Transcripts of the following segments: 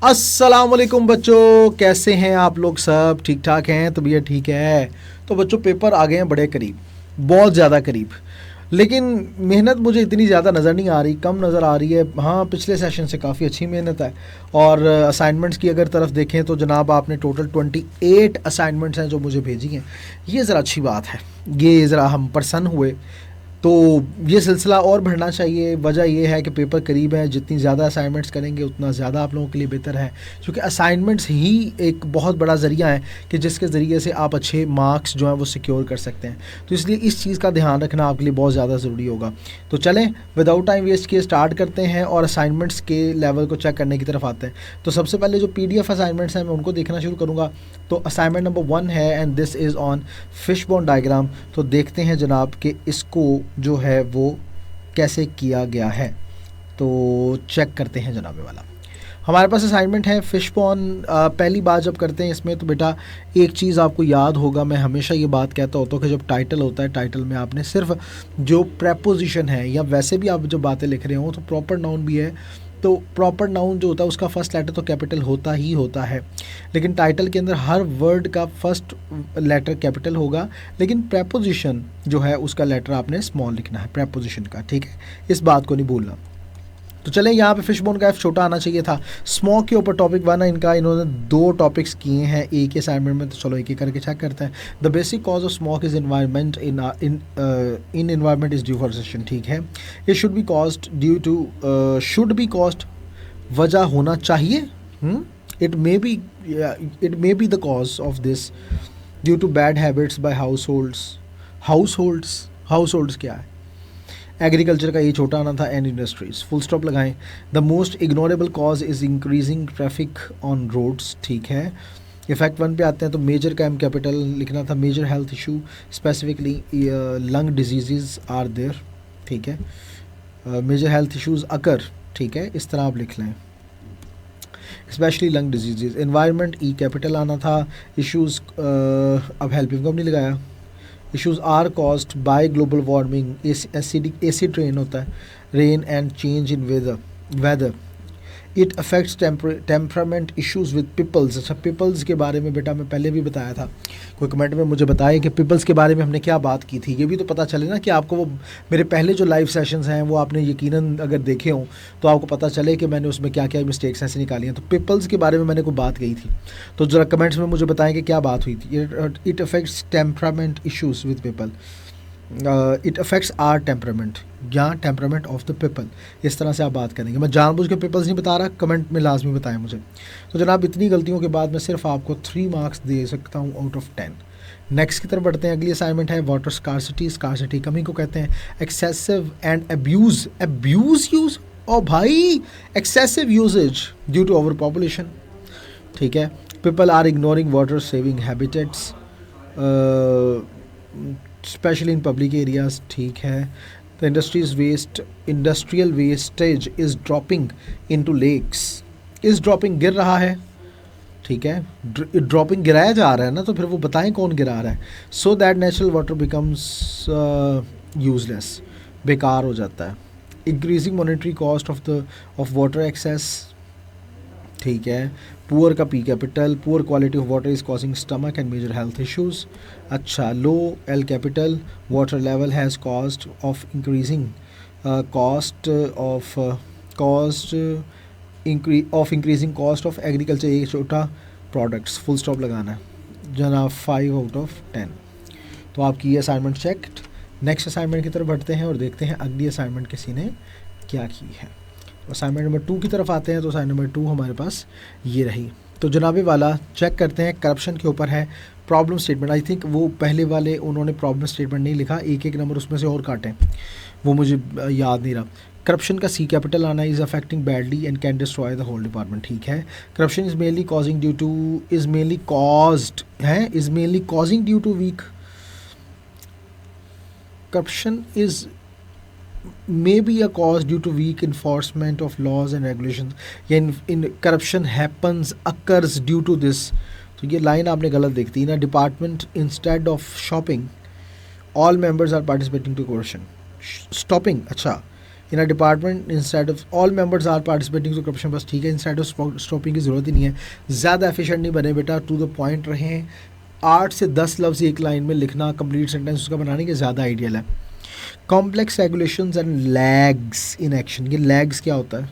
अस्सलाम वालेकुम बच्चों, कैसे हैं आप लोग? सब ठीक ठाक हैं? तबीयत ठीक है? तो बच्चों पेपर आ गए हैं बड़े करीब, बहुत ज़्यादा करीब। लेकिन मेहनत मुझे इतनी ज़्यादा नज़र नहीं आ रही, कम नज़र आ रही है। हाँ, पिछले सेशन से काफ़ी अच्छी मेहनत है। और असाइनमेंट्स की अगर तरफ देखें तो जनाब आपने टोटल 28 असाइनमेंट्स हैं जो मुझे भेजी हैं। ये ज़रा अच्छी बात है, ये ज़रा हम प्रसन्न हुए। तो ये सिलसिला और बढ़ना चाहिए। वजह यह है कि पेपर करीब है, जितनी ज़्यादा असाइनमेंट्स करेंगे उतना ज़्यादा आप लोगों के लिए बेहतर है, क्योंकि असाइनमेंट्स ही एक बहुत बड़ा ज़रिया है कि जिसके ज़रिए से आप अच्छे मार्क्स जो हैं वो सिक्योर कर सकते हैं। तो इसलिए इस चीज़ का ध्यान रखना आपके लिए बहुत ज़्यादा ज़रूरी होगा। तो चलें, विदाउट टाइम वेस्ट किए स्टार्ट करते हैं और असाइनमेंट्स के लेवल को चेक करने की तरफ आते हैं। तो सबसे पहले जो PDF असाइनमेंट्स हैं मैं उनको देखना शुरू करूँगा। तो असाइनमेंट नंबर 1 है and this is on fish bone diagram. तो देखते हैं जनाब कि इसको जो है वो कैसे किया गया है। तो चेक करते हैं जनाब ये वाला। हमारे पास असाइनमेंट है फिश बॉन। पहली बार जब करते हैं इसमें तो बेटा एक चीज़ आपको याद होगा, मैं हमेशा ये बात कहता होता हूँ कि जब टाइटल होता है, टाइटल में आपने सिर्फ जो प्रेपोजिशन है या वैसे भी आप जब बातें लिख रहे हो तो प्रॉपर नाउन भी है, तो प्रॉपर नाउन जो होता है उसका फर्स्ट लेटर तो कैपिटल होता ही होता है। लेकिन टाइटल के अंदर हर वर्ड का फर्स्ट लेटर कैपिटल होगा, लेकिन प्रेपोजिशन जो है उसका लेटर आपने स्मॉल लिखना है प्रेपोजिशन का, ठीक है? इस बात को नहीं भूलना। तो चलें, यहाँ पे फिशबोन का एफ छोटा आना चाहिए था। स्मोक के ऊपर टॉपिक 1 है इनका, इन्होंने 2 टॉपिक्स किए हैं एक ही असाइनमेंट में। तो चलो एक एक करके चेक करते हैं। The basic cause of smoke is environment in environment is deforestation, ठीक है? It should be caused due to should be caused, वजह होना चाहिए। It may be the cause of this due to bad habits by household क्या है? Agriculture का ये छोटा आना था एंड इंडस्ट्रीज, फुल स्टॉप लगाएं। The most ignorable cause is increasing traffic on roads, ठीक है? इफेक्ट 1 पे आते हैं तो मेजर का एम कैपिटल लिखना था। Major health issue specifically lung disease are there, ठीक है? मेजर हेल्थ इशूज़ अकर, ठीक है? इस तरह आप लिख लें, specially lung disease. Environment E capital आना था। इशूज़ अब हेल्पिंग को अब नहीं लगाया। Issues are caused by global warming, acid rain होता है, rain and change in weather. It affects temperament issues with peoples. अच्छा, पीपल्स के बारे में बेटा मैं पहले भी बताया था, कोई कमेंट में मुझे बताए कि पीपल्स के बारे में हमने क्या बात की थी। ये भी तो पता चले ना कि आपको वो मेरे पहले जो लाइव सेशंस हैं वो आपने यकीनन अगर देखे हों तो आपको पता चले कि मैंने उसमें क्या क्या मिस्टेक्स ऐसे निकाली हैं। तो पीपल्स के बारे में मैंने कोई बात कही थी, तो ज़रा कमेंट्स में मुझे बताएं कि क्या बात हुई थी। It affects temperament issues with people, it affects our temperament या टेम्परामेंट ऑफ द पीपल, इस तरह से आप बात करेंगे। मैं जानबूझ के पीपल्स नहीं बता रहा, कमेंट में लाजमी बताएं मुझे। तो जनाब इतनी गलतियों के बाद मैं सिर्फ आपको 3 मार्क्स दे सकता हूँ आउट ऑफ 10। नेक्स्ट की तरफ बढ़ते हैं। अगली असाइनमेंट है वाटर स्कार्सिटी। स्कार्सिटी कमी को कहते हैं। एक्सेसिव एंड अब्यूज़ यूज़, ओ भाई, excessive usages due to over population, ठीक है? People are ignoring water saving habitats specially in public areas, ठीक है? The industrial wastage is dropping into lakes. Is dropping गिर रहा है, ठीक है? ड्रॉपिंग गिराया जा रहा है ना, तो फिर वो बताएं कौन गिरा रहा है। So that natural water becomes useless, बेकार हो जाता है। Increasing monetary cost of water access, ठीक है? पुअर का P capital, poor quality of water is causing stomach and major health issues. अच्छा, low L capital, water level has cost of increasing increasing cost of agriculture, एक छोटा products, full stop लगाना है जनाब। 5 out of 10। तो आपकी ये assignment checked. Next assignment की तरफ बढ़ते हैं और देखते हैं अगली असाइनमेंट किसी ने क्या की है। असाइनमेंट नंबर 2 की तरफ आते हैं। तो असाइनमेंट नंबर 2 हमारे पास ये रही। तो जनाबे वाला चेक करते हैं, करप्शन के ऊपर है। प्रॉब्लम स्टेटमेंट, आई थिंक वो पहले वाले उन्होंने प्रॉब्लम स्टेटमेंट नहीं लिखा, एक नंबर उसमें से और काटें, वो मुझे याद नहीं रहा। करप्शन का सी कैपिटल आना, is affecting badly and can destroy the whole department, ठीक है? Corruption is mainly causing due to weak. Corruption is may be a cause due to weak enforcement of laws and regulations, या in corruption occurs due to this। तो ये line आपने गलत देख दी ना। Department instead of shopping all members are participating to question stopping. अच्छा, in a department instead of all members are participating to corruption, बस ठीक है, इंस्टेड ऑफ स्टॉपिंग की ज़रूरत ही नहीं है, ज़्यादा एफिशिएंट नहीं बने बेटा, टू द पॉइंट रहें, 8 से 10 लफ्ज़ एक लाइन में लिखना, कंप्लीट सेंटेंस उसका बनाने के ज़्यादा आइडियल है। Complex regulations and lags in action, ये लैग्स क्या होता है,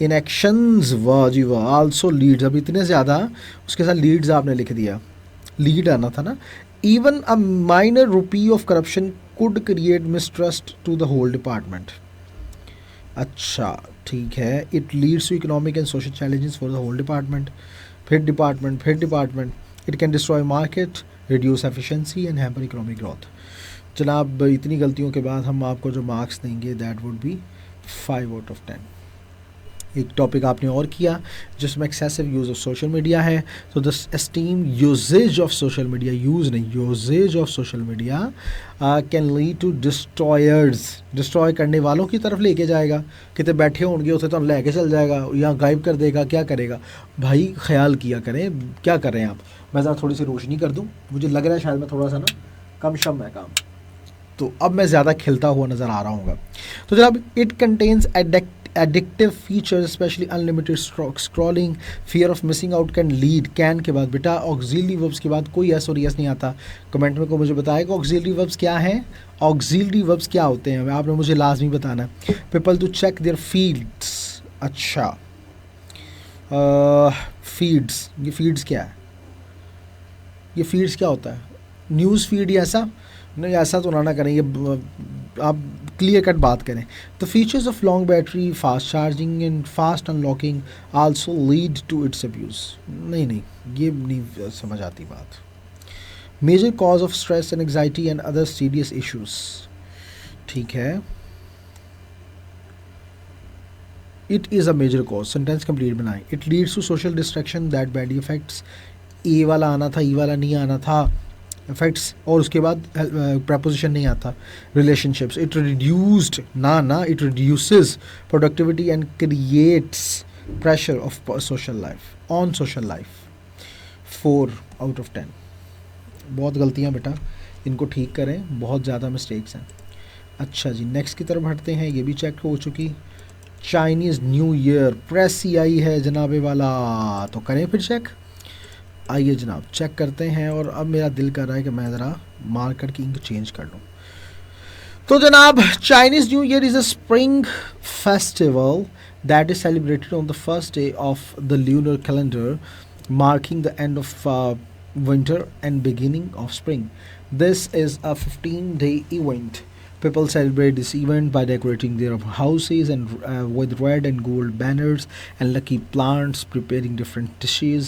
इन एक्शंस, वाह जी वाह, आल्सो लीड्स, अब इतने ज़्यादा उसके साथ लीड्स आपने लिख दिया, लीड आना था ना। Even a minor rupee of corruption could create mistrust to the whole department, अच्छा ठीक है, it leads to economic and social challenges for the whole department, फिर department, it can destroy market, reduce efficiency and hamper economic growth. जनाब इतनी गलतियों के बाद हम आपको जो मार्क्स देंगे that would be 5 out of 10। एक टॉपिक आपने और किया जिसमें excessive use of social media है, तो the esteem usages of social media, use नहीं, usages of social media can lead to destroyers, destroy करने वालों की तरफ लेके जाएगा, कितने बैठे होंगे उसे तो लेके चल जाएगा या गायब कर देगा, क्या करेगा भाई, ख्याल किया करें, क्या कर रहे हैं आप। मैं ज़रा थोड़ी सी रोशनी कर दूँ, मुझे लग रहा है शायद मैं थोड़ा सा ना कम शम है काम, तो अब मैं ज़्यादा खिलता हुआ नज़र आ रहा हूँ। तो जनाब it contains addictive features, especially unlimited scrolling, fear of missing out can lead, can के बाद बेटा auxiliary verbs के बाद कोई s और yes नहीं आता, कमेंट में को मुझे बताएगा auxiliary verbs क्या हैं, auxiliary verbs क्या होते हैं, आपने मुझे लाजमी बताना है। people to check their feeds, अच्छा feeds, ये feeds क्या है, ये feeds क्या होता है, न्यूज़ फीड या ऐसा नहीं, ऐसा तो ना करें, ये आप क्लियर कट बात करें। The features of long battery, fast charging and fast unlocking also lead to its abuse, नहीं ये नहीं समझ आती बात। Major cause of stress and anxiety and other serious issues, ठीक है, it is a major cause, sentence complete बनाएं। It leads to social distraction that badly effects, A वाला आना था, ई वाला नहीं आना था, इफेक्ट्स और उसके बाद प्रपोजिशन नहीं आता, रिलेशनशिप्स, इट रिड्यूस्ड ना it reduces productivity and creates pressure of social life, on social life, 4 out of 10। बहुत गलतियाँ बेटा, इनको ठीक करें, बहुत ज़्यादा मिस्टेक्स हैं। अच्छा जी नेक्स्ट की तरफ हटते हैं, ये भी चेक हो चुकी। चाइनीज़ न्यू ईयर प्रेस ही आई है जनाबे वाला, तो करें फिर चेक, आइए जनाब चेक करते हैं। और अब मेरा दिल कर रहा है कि मैं ज़रा मार्कर की इंक चेंज कर लूँ। तो जनाब Chinese new year is a spring festival that is celebrated on the first day of the lunar calendar, marking the end of winter and beginning of spring. This is a 15-day event. People celebrate this event by decorating their houses and with red and gold banners and lucky plants, preparing different dishes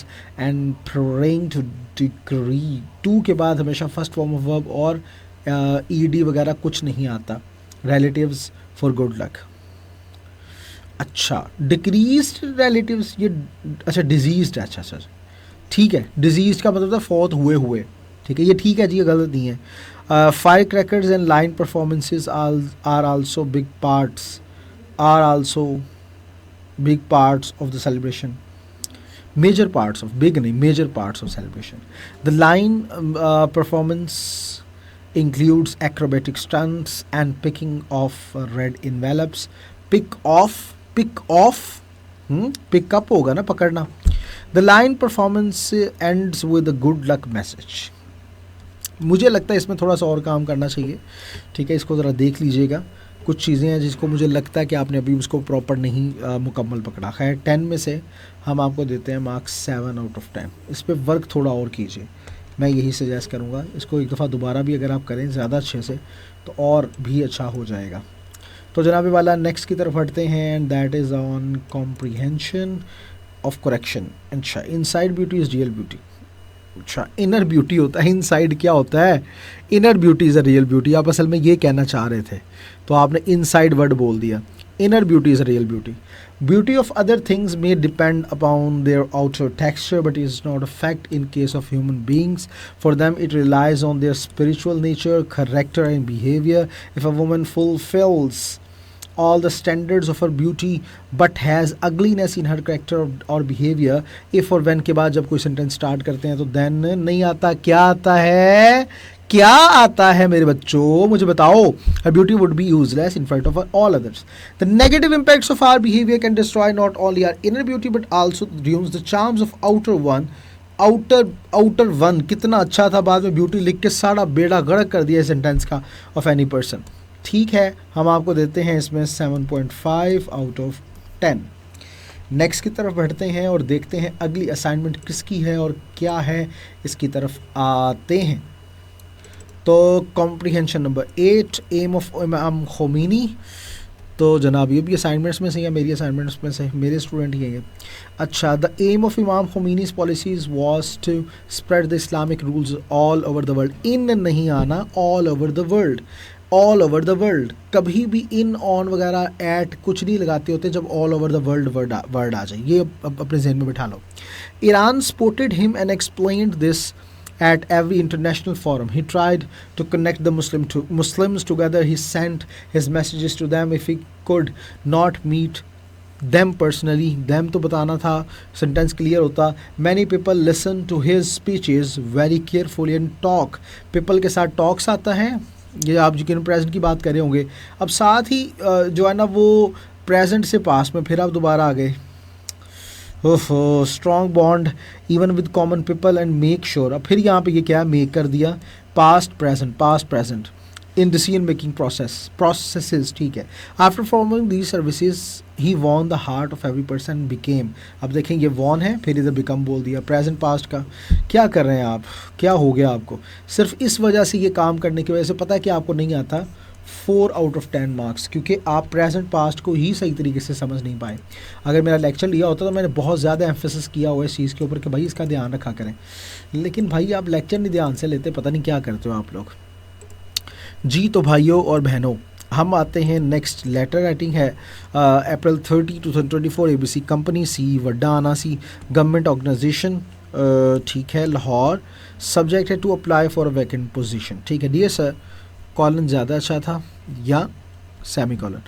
and praying to decree. To के बाद हमेशा first form of verb और ed वगैरह कुछ नहीं आता, relatives for good luck. अच्छा decreased relatives, ये अच्छा diseased, अच्छा ठीक है, डिजीज का मतलब था फौत हुए, ठीक है, ये ठीक है जी, ये गलत नहीं है। Fire crackers and line performances are also big parts of the celebration, major parts of, big नहीं, major parts of celebration. The line performance includes acrobatic stunts and picking of red envelopes, pick up होगा ना, पकड़ना। The line performance ends with a good luck message. मुझे लगता है इसमें थोड़ा सा और काम करना चाहिए, ठीक है, इसको ज़रा देख लीजिएगा, कुछ चीज़ें हैं जिसको मुझे लगता है कि आपने अभी उसको प्रॉपर नहीं मुकम्मल पकड़ा। खैर 10 में से हम आपको देते हैं मार्क्स 7 आउट ऑफ 10। इस पर वर्क थोड़ा और कीजिए, मैं यही सजेस्ट करूँगा। इसको एक दफ़ा दोबारा भी अगर आप करें ज़्यादा अच्छे से तो और भी अच्छा हो जाएगा। तो जनाब वाला नेक्स्ट की तरफ हटते हैं, and that is on comprehension of correction. अच्छा inside beauty is real beauty, अच्छा इनर ब्यूटी होता है, इनसाइड क्या होता है, inner beauty is a real beauty. आप असल में ये कहना चाह रहे थे तो आपने इनसाइड वर्ड बोल दिया। Inner beauty is a real beauty. Beauty of other things may depend upon their outer texture but is not a fact in case of human beings. For them it relies on their spiritual nature, character and behaviour. If a woman fulfils all the standards of her beauty but has ugliness in her character or behavior, if और when के बाद जब कोई sentence start करते हैं तो then नहीं आता, क्या आता है, क्या आता है मेरे बच्चों, मुझे बताओ. Her beauty would be useless in front of all others. The negative impacts of our behavior can destroy not only our inner beauty but also ruins the charms of outer one. Outer one कितना अच्छा था, बाद में beauty लिख के सारा बेड़ा गर्क कर दिया सेंटेंस का ऑफ एनी पर्सन. ठीक है, हम आपको देते हैं इसमें 7.5 आउट ऑफ 10. नेक्स्ट की तरफ बढ़ते हैं और देखते हैं अगली असाइनमेंट किसकी है और क्या है, इसकी तरफ आते हैं. तो कॉम्प्रीहेंशन नंबर 8, एम ऑफ इमाम खोमेनी. तो जनाब ये भी असाइनमेंट्स में से या मेरी असाइनमेंट्स में से, मेरे स्टूडेंट ही हैं ये. अच्छा, the aim of Imam Khomeini's policies was to spread the Islamic rules all over the world. इन नहीं आना, all over the world. All over the world, कभी भी इन ऑन वगैरह एट कुछ नहीं लगाते होते जब all over the world word आ जाए. ये अपने जहन में बिठा लो. Iran supported him and explained this at every international forum. He tried to connect the Muslims together. He sent his messages to them if he could not meet them personally. Them तो बताना था, sentence clear होता. Many people listen to his speeches very carefully and talk. People के साथ talks आता है, ये आप जिक्र प्रेजेंट की बात कर रहे होंगे. अब साथ ही जो है ना वो प्रेजेंट से पास में फिर आप दोबारा आ गए. Strong bond even with common people and make sure. अब फिर यहाँ पे ये क्या मेक कर दिया, past present in decision making processes. ठीक है, after performing these services he won the heart of every person became. अब देखें ये वॉन है, फिर इधर बिकम बोल दिया प्रेजेंट पास्ट का. क्या कर रहे हैं आप, क्या हो गया आपको, सिर्फ इस वजह से ये काम करने की वजह से पता है कि आपको नहीं आता 4 आउट ऑफ 10 मार्क्स, क्योंकि आप प्रेजेंट पास्ट को ही सही तरीके से समझ नहीं पाए. अगर मेरा लेक्चर लिया होता तो मैंने बहुत ज़्यादा एम्फेसिस किया हुआ इस चीज़ के ऊपर कि भाई इसका ध्यान रखा करें, लेकिन भाई आप लेक्चर नहीं ध्यान से लेते, पता नहीं क्या करते हो आप लोग जी. तो भाइयों और बहनों, हम आते हैं नेक्स्ट. लेटर राइटिंग है अप्रैल 30, 2024. ABC कंपनी, सी वड्डा आना सी गवर्नमेंट ऑर्गेनाइजेशन. ठीक है, लाहौर. सब्जेक्ट है to apply for a vacant position. ठीक है, डियर सर, कॉलन ज़्यादा अच्छा था या सेमी कॉलन.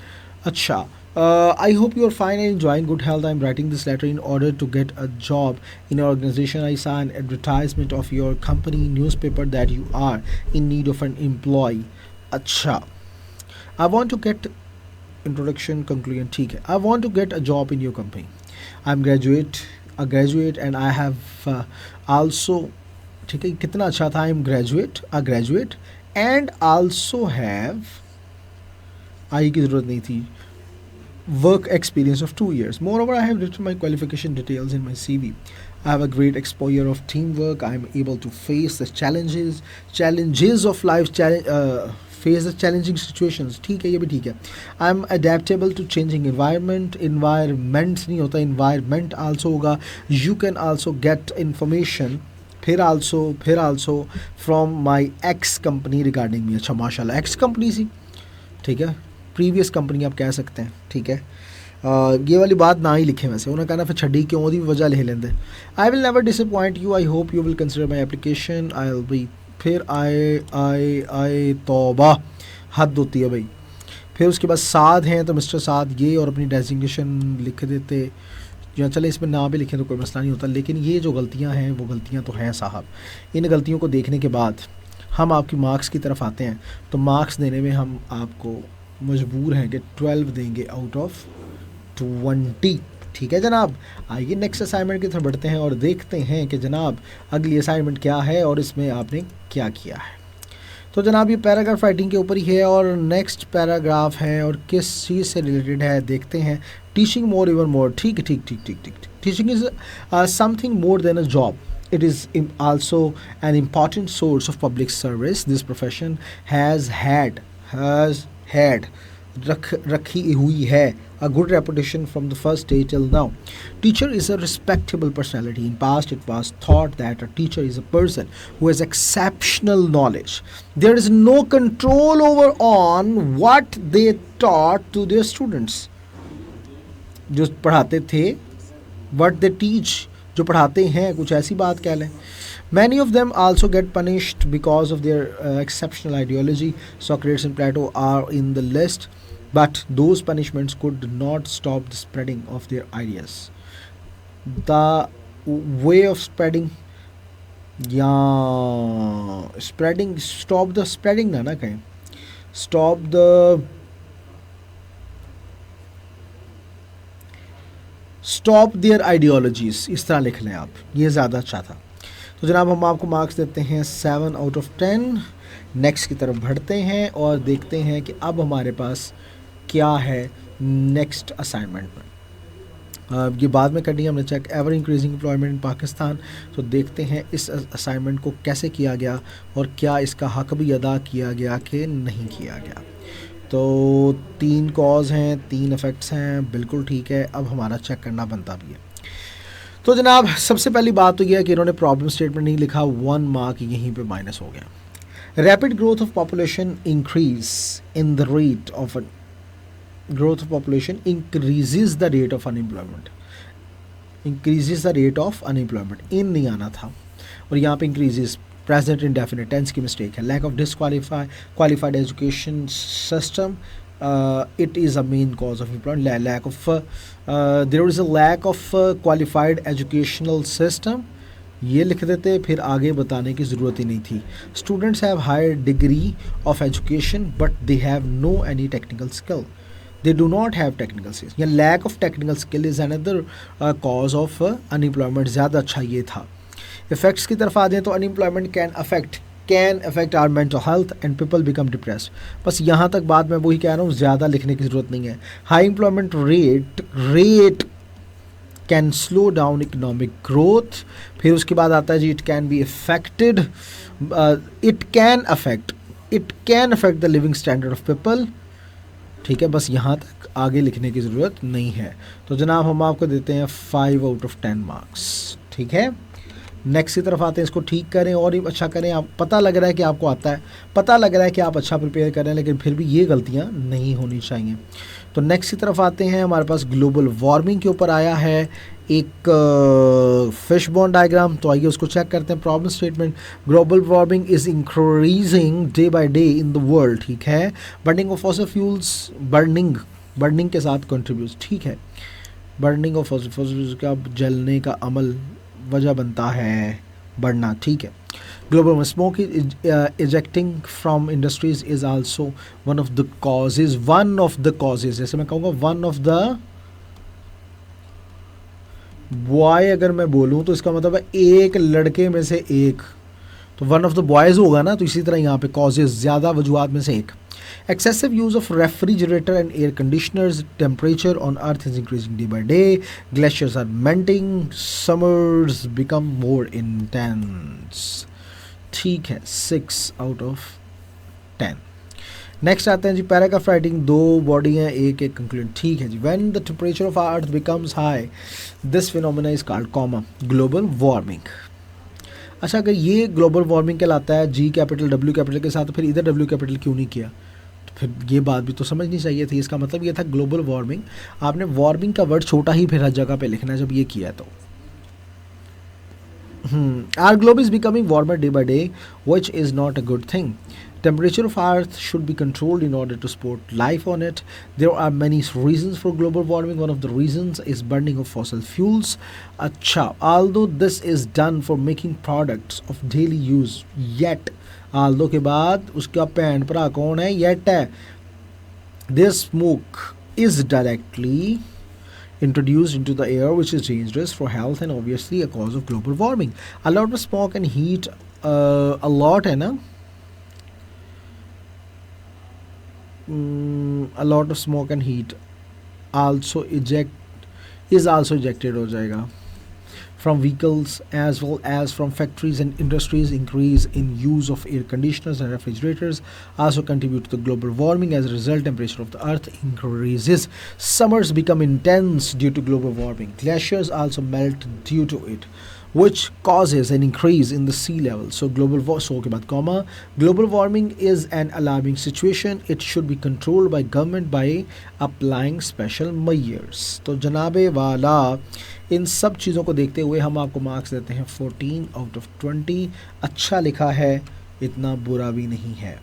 अच्छा, I hope you are fine and enjoying good health. I am writing this letter in order to get a job in your organization. I saw an advertisement of your company newspaper that you are in need of an employee. अच्छा, I want to get introduction conclusion. ठीक है, I want to get a job in your company. I'm a graduate and I have also. ठीक है, कितना अच्छा था. I am a graduate and also have, आई की ज़रूरत नहीं थी, work experience of 2 years. Moreover, I have written my qualification details in my CV. I have a great exposure of teamwork. I am able to face the challenges of life, face the challenging situations. ठीक है, ये भी ठीक है. I am adaptable to changing environments नहीं होता, environment also होगा. You can also get information फिर also from my ex company regarding me. अच्छा, माशाल्लाह, एक्स कंपनी सी. ठीक है, प्रीवियस कंपनी आप कह सकते हैं. ठीक है, ये वाली बात ना ही लिखें, वैसे उन्होंने कहना फिर छड़ी क्यों ओदी वजह लिख लेंदे. I will never disappoint you. I hope you will consider my application. I will be. फिर आए तौबा, हद होती है भाई. फिर उसके बाद साद हैं तो मिस्टर साद ये और अपनी डेजिग्नेशन लिख देते, या चले इसमें ना भी लिखें तो कोई मसला नहीं होता. लेकिन ये जो गलतियां हैं वो गलतियां तो हैं साहब. इन गलतियों को देखने के बाद हम आपकी मार्क्स की तरफ आते हैं. तो मार्क्स देने में हम आपको मजबूर हैं कि 12 देंगे आउट ऑफ 20. ठीक है जनाब, आइए नेक्स्ट असाइनमेंट की तरफ बढ़ते हैं और देखते हैं कि जनाब अगली असाइनमेंट क्या है और इसमें आपने क्या किया है. तो जनाब ये पैराग्राफ राइटिंग के ऊपर ही है और नेक्स्ट पैराग्राफ है और किस चीज़ से रिलेटेड है देखते हैं. Teaching more even more. ठीक. Teaching is something more than a job. It is also an important source of public service. This profession has had रखी हुई है a good reputation from the first day till now. Teacher is a respectable personality. In past it was thought that a teacher is a person who has exceptional knowledge. There is no control over on what they taught to their students. जो पढ़ाते थे, what they teach, जो पढ़ाते हैं, कुछ ऐसी बात कह लें. Many of them also get punished because of their exceptional ideology. Socrates and Plato are in the list, but those punishments could not stop the spreading of their ideas. The way of spreading या spreading, stop the spreading ना कहें, stop the, stop their ideologies, इस तरह लिख लें आप, ये ज़्यादा अच्छा था। तो जनाब हम आपको मार्क्स देते हैं 7/10। नेक्स्ट की तरफ बढ़ते हैं और देखते हैं कि अब हमारे पास क्या है नेक्स्ट असाइनमेंट में। ये बाद में करनी है हमने check, ever increasing employment in Pakistan. तो देखते हैं इस असाइनमेंट को कैसे किया गया और क्या इसका हक भी अदा किया गया कि नहीं किया गया। तो 3 कॉज हैं, 3 इफ़ेक्ट्स हैं, बिल्कुल ठीक है। अब हमारा चेक करना बनता भी है। तो जनाब सबसे पहली बात तो यह है कि इन्होंने प्रॉब्लम स्टेटमेंट नहीं लिखा, 1 मार्क यहीं पे माइनस हो गया। Rapid growth of population increase in the rate of growth of population increases the rate of unemployment, increases the rate of unemployment, in नहीं आना था और यहाँ पे increases present indefinite tense की mistake है। lack of qualified education system, it is a main cause of employment, lack of there is a lack of qualified educational system, ये लिख देते फिर आगे बताने की ज़रूरत ही नहीं थी। Students have higher degree of education but they have no any technical skill, they do not have technical skills, या lack of technical skill is another cause of unemployment, ज़्यादा अच्छा ये था। इफ़ेक्ट्स की तरफ आ जाएँ तो unemployment can affect our mental health and people become depressed। बस यहाँ तक बात मैं वही कह रहा हूँ, ज़्यादा लिखने की ज़रूरत नहीं है। High employment rate can slow down economic growth, फिर उसके बाद आता है जी it can be affected, it can affect the living standard of people. ठीक है, बस यहाँ तक, आगे लिखने की ज़रूरत नहीं है। तो जनाब हम आपको देते हैं 5/10 मार्क्स। ठीक है, नेक्स्ट की तरफ आते हैं, इसको ठीक करें और ही अच्छा करें। आप पता लग रहा है कि आपको आता है, पता लग रहा है कि आप अच्छा प्रिपेयर करें, लेकिन फिर भी ये गलतियाँ नहीं होनी चाहिए। तो नेक्स्ट की तरफ आते हैं, हमारे पास ग्लोबल वार्मिंग के ऊपर आया है एक फिश बॉन डायग्राम, तो आइए उसको चेक करते हैं। Problem statement, global warming is increasing day by day in the world. ठीक है, burning of fossil fuels, burning के साथ कंट्रीब्यूट। ठीक है, बर्निंग ऑफ फॉसिल फ्यूल्स का जलने का अमल वजह बनता है बढ़ना। ठीक है, global smoke ejecting from industries is also one of the causes, जैसे मैं कहूँगा वन ऑफ द बॉय, अगर मैं बोलूँ तो इसका मतलब है एक लड़के में से एक, तो वन ऑफ द बॉयज़ होगा ना, तो इसी तरह यहाँ पे कॉजेज, ज़्यादा वजूहात में से एक। Excessive use of refrigerator and air conditioners, temperature on earth is increasing day by day, glaciers are melting, summers become more intense. ठीक है, 6/10। नेक्स्ट आते हैं जी पैराग्राफ राइटिंग, 2 बॉडी हैं, एक कंक्लूड। ठीक है जी, when the temperature of earth becomes high this phenomena is called comma global warming. अच्छा, अगर ये ग्लोबल वार्मिंग कहलाता है G कैपिटल W कैपिटल के साथ, तो फिर इधर W कैपिटल क्यों नहीं किया? तो फिर ये बात भी तो समझनी चाहिए थी। इसका मतलब ये था ग्लोबल वार्मिंग, आपने वार्मिंग का वर्ड छोटा ही फिर हर जगह पे लिखना है जब ये किया तो। Our globe is becoming warmer day by day, which is not a good thing. Temperature of Earth should be controlled in order to support life on it. There are many reasons for global warming. One of the reasons is burning of fossil fuels. Acha, although this is done for making products of daily use, yet although के बाद उसका pan भरा कौन है? Yet है, this smoke is directly introduced into the air, which is dangerous for health and obviously a cause of global warming. A lot of smoke and heat, a lot है ना, a lot of smoke and heat also ejected हो जाएगा from vehicles as well as from factories and industries. Increase in use of air conditioners and refrigerators also contribute to the global warming. As a result, temperature of the earth increases. Summers become intense due to global warming. Glaciers also melt due to it, which causes an increase in the sea level. So के बाद comma, global warming is an alarming situation. It should be controlled by government by applying special measures. तो जनाबे वाला इन सब चीज़ों को देखते हुए हम आपको मार्क्स देते हैं 14/20। अच्छा लिखा है, इतना बुरा भी नहीं है।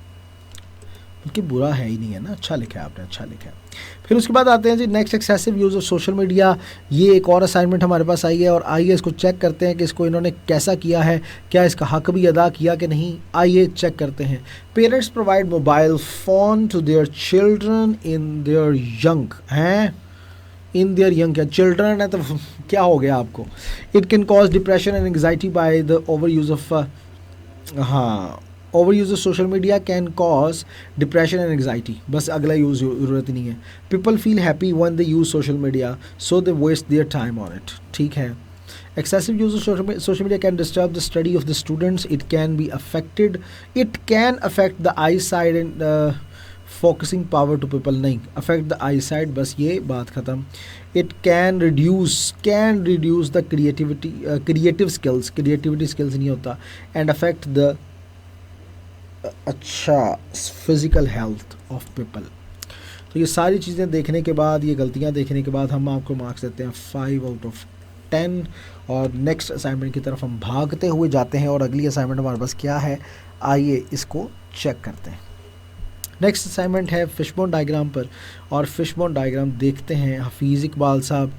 बल्कि बुरा है ही नहीं है ना, अच्छा लिखा है आपने, अच्छा लिखा है। फिर उसके बाद आते हैं जी next, excessive use of social media. ये एक और असाइनमेंट हमारे पास आई है और आइए इसको चेक करते हैं कि इसको इन्होंने कैसा किया है, क्या इसका हक भी अदा किया कि नहीं, आइए चेक करते हैं। Parents provide mobile phone to their children in their young, हैं इन देयर यंग, क्या चिल्ड्रन है तो क्या हो गया आपको। It can cause depression and anxiety by the over use of, हाँ, over use of social media can cause depression and anxiety, बस अगला यूज़ ज़रूरत नहीं है। People feel happy when they use social media so they waste their time on it, ठीक है। Excessive use of social media can disturb the study of the students. It can be affected. It can affect the eyesight and focusing power to people. नहीं, affect the eyesight, बस ये बात ख़त्म। It can reduce the creative skills. Creativity skills नहीं होता, and affect the अच्छा physical health of people. तो ये सारी चीज़ें देखने के बाद, ये गलतियाँ देखने के बाद हम आपको मार्क्स देते हैं 5 आउट ऑफ 10। और नेक्स्ट असाइनमेंट की तरफ हम भागते हुए जाते हैं और अगली असाइनमेंट हमारे पास क्या है, आइए इसको चेक करते हैं। नेक्स्ट असाइनमेंट है फिशबोन डायग्राम पर, और फिशबोन डायग्राम देखते हैं। हफीज़ इकबाल साहब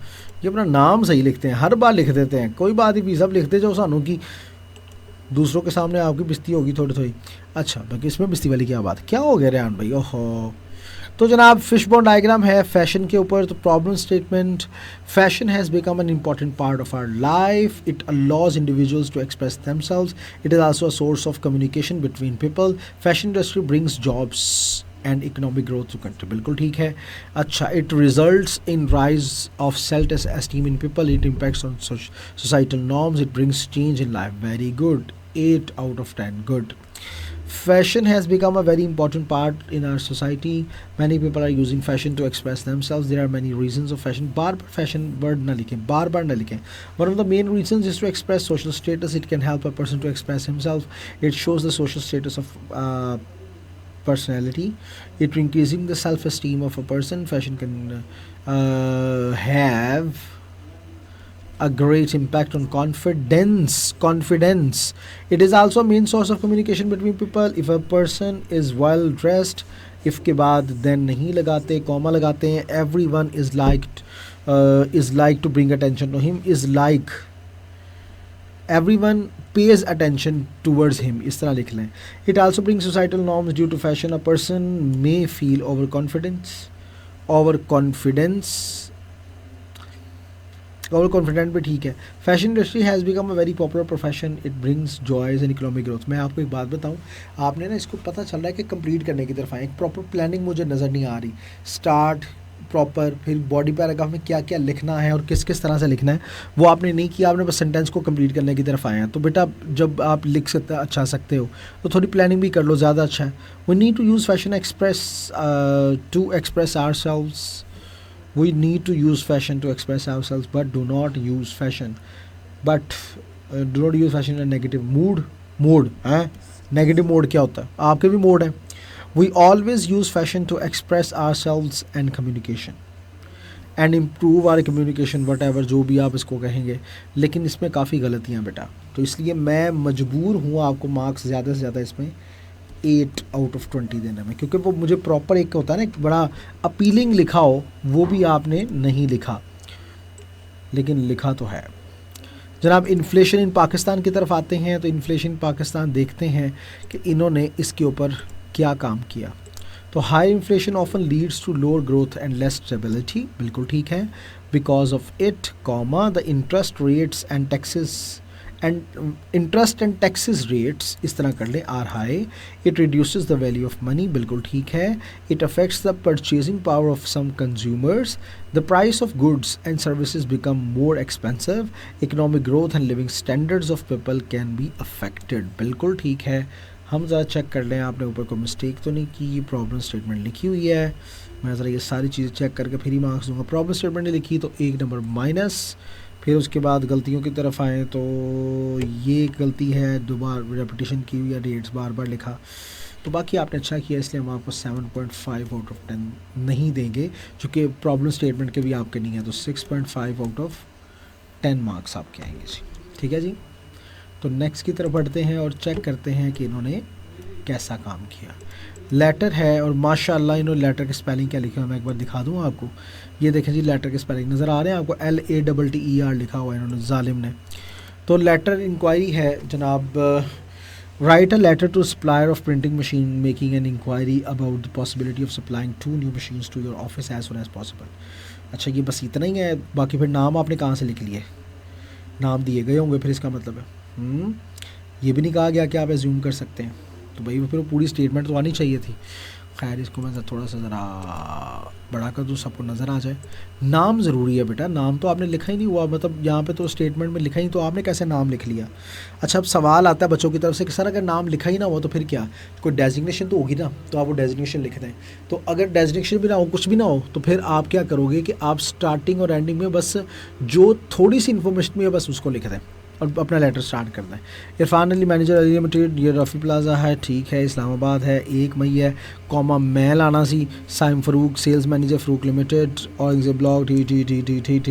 ये अपना नाम सही लिखते हैं, हर बार लिख देते हैं, कोई बात नहीं, सब लिखते जाओ, सानू की दूसरों के सामने आपकी बिस्ती होगी थोड़ी थोड़ी। अच्छा, बाकी इसमें बिस्ती वाली क्या बात, क्या हो गया रेहान भाई, ओहो। तो जनाब फिशबोन डायग्राम है फैशन के ऊपर। तो problem statement, fashion has become an important part of our life, it allows individuals to express themselves, it is also a source of communication between people, fashion industry brings jobs and economic growth to country, बिल्कुल ठीक है। अच्छा, it results in rise of self esteem in people, it impacts on societal norms, it brings change in life, very good, 8 out of 10, good. Fashion has become a very important part in our society. Many people are using fashion to express themselves. There are many reasons of fashion. Bar fashion word ना लिखें, बार ना लिखें। One of the main reasons is to express social status. It can help a person to express himself. It shows the social status of personality. It increasing the self-esteem of a person. Fashion can have a great impact on confidence. It is also a main source of communication between people. If a person is well dressed, if के बाद then नहीं लगाते, comma लगाते हैं, everyone is like to bring attention to him, is like everyone pays attention towards him, इस तरह लिख लें। It also brings societal norms due to fashion. A person may feel over confident भी ठीक है। Fashion industry has become a very popular profession, it brings joys and economic growth. मैं आपको एक बात बताऊं, आपने ना इसको पता चल रहा है कि कंप्लीट करने की तरफ आए, एक प्रॉपर प्लानिंग मुझे नज़र नहीं आ रही। स्टार्ट प्रॉपर, फिर बॉडी पैराग्राफ में क्या क्या लिखना है और किस किस तरह से लिखना है वो आपने नहीं किया, आपने बस सेंटेंस को कंप्लीट करने की तरफ आए हैं। तो बेटा जब आप लिख सकते हो तो थोड़ी प्लानिंग भी कर लो, ज़्यादा अच्छा है। We need to use fashion to express ourselves. We need to use fashion to express ourselves, but do not use fashion in a negative mood है। नेगेटिव मोड क्या होता है, आपके भी मोड है। We always use fashion to express ourselves and communication and improve our communication, whatever जो भी आप इसको कहेंगे, लेकिन इसमें काफ़ी गलतियाँ बेटा। तो इसलिए मैं मजबूर हूँ आपको मार्क्स ज़्यादा से ज़्यादा इसमें 8 आउट ऑफ 20 देने में, क्योंकि वो मुझे प्रॉपर एक होता है ना, एक बड़ा अपीलिंग लिखा हो, वो भी आपने नहीं लिखा, लेकिन लिखा तो है। जनाब इन्फ्लेशन इन पाकिस्तान की तरफ आते हैं। तो इन्फ्लेशन इन पाकिस्तान देखते हैं कि इन्होंने इसके ऊपर क्या काम किया। तो high inflation often leads to lower growth and less stability, बिल्कुल ठीक है। Because of it comma the interest rates and taxes rates इस तरह कर ले are high, it reduces the value of money, बिल्कुल ठीक है। It affects the purchasing power of some consumers, the price of goods and services become more expensive, economic growth and living standards of people can be affected, बिल्कुल ठीक है। हम ज़रा check कर लें आपने ऊपर कोई मिस्टेक तो नहीं की, प्रॉब्लम स्टेटमेंट लिखी हुई है। मैं ज़रा ये सारी चीज़ें चेक करके फिर ही मार्क्स दूंगा। प्रॉब्लम स्टेटमेंट नहीं लिखी तो 1 नंबर माइनस। फिर उसके बाद गलतियों की तरफ आएँ तो ये गलती है, दोबारा रेपिटेशन की हुई है, डेट्स बार बार लिखा। तो बाकी आपने अच्छा किया, इसलिए हम आपको 7.5 आउट ऑफ 10 नहीं देंगे, चूँकि प्रॉब्लम स्टेटमेंट के भी आपके नहीं है। तो 6.5 आउट ऑफ 10 मार्क्स आपके आएंगे जी, ठीक है जी। तो नेक्स्ट की तरफ बढ़ते हैं और चेक करते हैं कि इन्होंने कैसा काम किया। लेटर है और माशाल्लाह इन्होंने लेटर के स्पेलिंग क्या लिखे हुए मैं एक बार दिखा दूँ आपको। ये देखें जी लेटर के स्पेलिंग नज़र आ रहे हैं आपको, LATTER लिखा हुआ है इन्होंने, जालिम ने। तो लेटर इंक्वायरी है जनाब, write a letter to supplier of printing machine making an inquiry about the possibility of supplying 2 new machines to your office as soon as possible. अच्छा ये बस इतना ही है, बाकी फिर नाम आपने कहाँ से लिख लिए, नाम दिए गए होंगे फिर इसका मतलब है। ये भी नहीं कहा गया कि आप एज्यूम कर सकते हैं, तो भाई फिर वो पूरी स्टेटमेंट तो आनी चाहिए थी। खैर इसको मैं थोड़ा सा ज़रा बड़ा कर दूँ सबको नज़र आ जाए। नाम ज़रूरी है बेटा, नाम तो आपने लिखा ही नहीं हुआ, मतलब यहाँ पे तो स्टेटमेंट में लिखा ही, तो आपने कैसे नाम लिख लिया। अच्छा अब सवाल आता है बच्चों की तरफ से कि सर अगर नाम लिखा ही ना हुआ तो फिर क्या, कोई डेजिग्नेशन तो होगी ना, तो आप वो डेजिग्नेशन लिख दें। तो अगर डेजिग्नेशन भी ना हो, कुछ भी ना हो, तो फिर आप क्या करोगे कि आप स्टार्टिंग और एंडिंग में बस जो थोड़ी सी इन्फॉर्मेशन में है बस उसको लिख दें और अपना लेटर स्टार्ट कर दें। इरफान अली मैनेजर अली लिमिटेड, ये रफ़ी प्लाजा है, ठीक है, इस्लामाबाद है, 1 मई है, कॉमा मैं लाना सी, Saim Farooq sales manager Farooq limited, Aurangzeb block,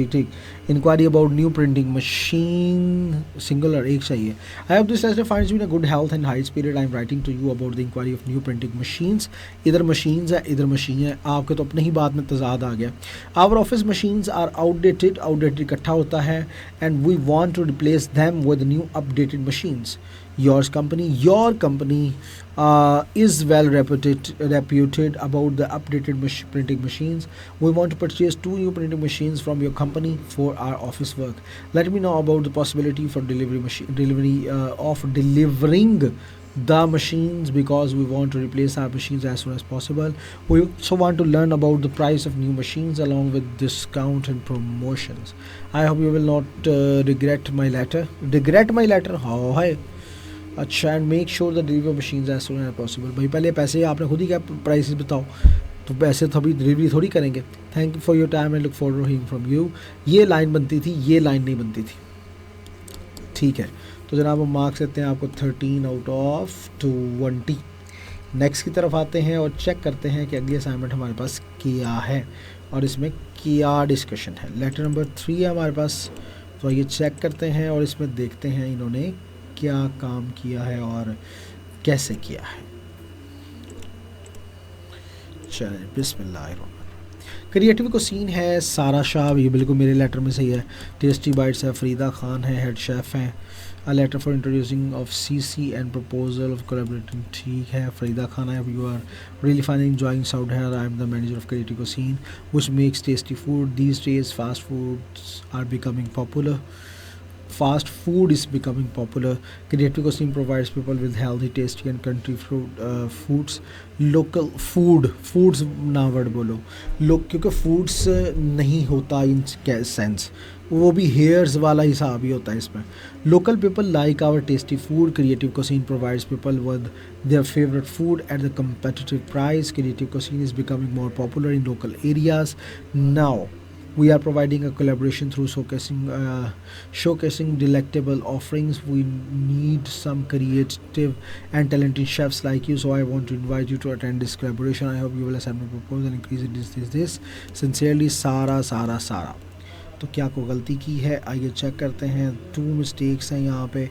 ठीक। Inquiry about new printing machine, singular एक चाहिए। I have this letter finds you in a good health and high spirit, I am writing to you about the inquiry of new printing machines. इधर machines है, इधर machine है, आपके तो अपने ही बात में तजाद आ गया। Our office machines are outdated इकट्ठा होता है, and we want to replace them with new updated machines. Your company is well reputed about the updated printing machines. We want to purchase 2 new printing machines from your company for our office work. Let me know about the possibility for delivering the machines, because we want to replace our machines as soon as possible. We also want to learn about the price of new machines along with discount and promotions. I hope you will not regret my letter how है। अच्छा, and make sure the delivery machines as soon as possible। भाई पहले पैसे आपने खुद ही क्या prices बताओ, तो पैसे तो अभी डिलीवरी थोड़ी करेंगे। Thank you for your time and look forward to hearing from you. ये लाइन बनती थी, ये लाइन नहीं बनती थी, ठीक है। तो जनाब हम मार्क्स देते हैं आपको 13/20। नेक्स्ट की तरफ आते हैं और चेक करते हैं कि अगली असाइनमेंट हमारे पास क्या है और इसमें क्या डिस्कशन है। लेटर नंबर 3 है हमारे पास, तो ये चेक करते हैं और इसमें देखते हैं इन्होंने क्या काम किया है और कैसे किया है। चलिए बिस्मिल्लाह। क्रिएटिव को सीन है सारा शाह, ये बिल्कुल मेरे लेटर में सही है। टेस्टी बाइट्स है, फरीदा खान है, हेड शेफ़ हैं। A letter for introducing of CC and proposal of collaborating, ठीक है, फरीदा खान है। You are really fine enjoying sound here, I am the manager of creative cuisine which makes tasty food these days. Fast foods are becoming popular. Fast food is becoming popular. Creative Cuisine provides people with healthy, tasty and country foods. Local foods ना word बोलो लोग, क्योंकि foods नहीं होता in sense, वो भी hairs वाला हिसाब ही होता है इसमें। Local people like our tasty food. Creative Cuisine provides people with their favorite food at the competitive price. Creative Cuisine is becoming more popular in local areas now. We are providing a collaboration through showcasing delectable offerings. We need some creative and talented chefs like you, so I want to invite you to attend this collaboration. I hope you will accept my proposal and increase this. Sincerely, Sara। तो क्या कोई गलती की है, आइए check करते हैं। 2 mistakes हैं यहाँ पे,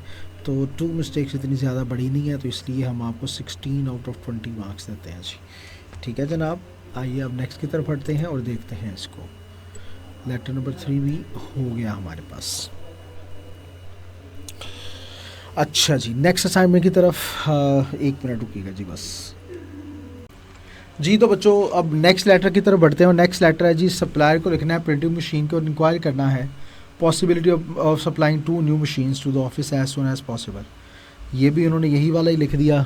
तो 2 मिस्टेक्स इतनी ज़्यादा बड़ी नहीं है, तो इसलिए हम आपको 16/20 मार्क्स देते हैं जी। ठीक है जनाब, आइए अब नेक्स्ट की तरफ बढ़ते हैं और देखते हैं इसको। लेटर नंबर 3 भी हो गया हमारे पास। अच्छा जी, नेक्स्ट असाइनमेंट की तरफ 1 मिनट रुकिएगा जी बस जी। तो बच्चों अब नेक्स्ट लेटर की तरफ बढ़ते हैं और नेक्स्ट लेटर है जी, सप्लायर को लिखना है प्रिंटिंग मशीन को इंक्वायर करना है, possibility of supplying 2 new machines to the office as soon as possible. ये भी उन्होंने यही वाला ही लिख दिया।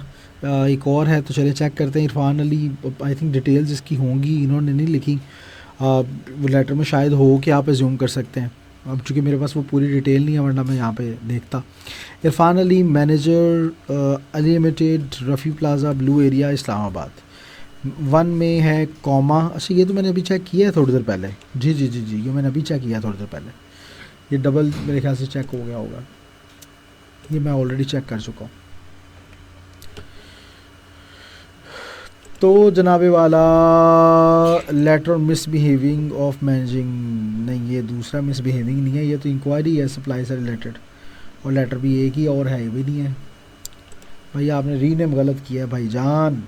एक और है, तो चलिए चेक करते हैं। Irfan Ali, I think details इसकी होंगी, इन्होंने नहीं लिखी। वो लेटर में शायद हो कि आप एज्यूम कर सकते हैं। अब चूँकि मेरे पास वो पूरी डिटेल नहीं है, वरना मैं यहाँ पे देखता। Irfan Ali manager Ali limited, Rafi plaza, blue area, Islamabad. 1 में है कॉमा। अच्छा ये तो मैंने अभी चेक किया है थोड़ी देर पहले। जी, ये मैंने अभी चेक किया थोड़ी देर पहले। ये डबल मेरे ख्याल से चेक हो गया होगा, ये मैं ऑलरेडी चेक कर चुका हूँ। तो जनाबे वाला लेटर मिसबिहेविंग ऑफ मैनेजिंग, नहीं ये दूसरा मिसबिहेविंग नहीं है, ये तो इंक्वायरी है सप्लाई से रिलेटेड, और लेटर भी एक ही और है, ये भी नहीं है। भाई आपने रीनेम गलत किया है भाईजान।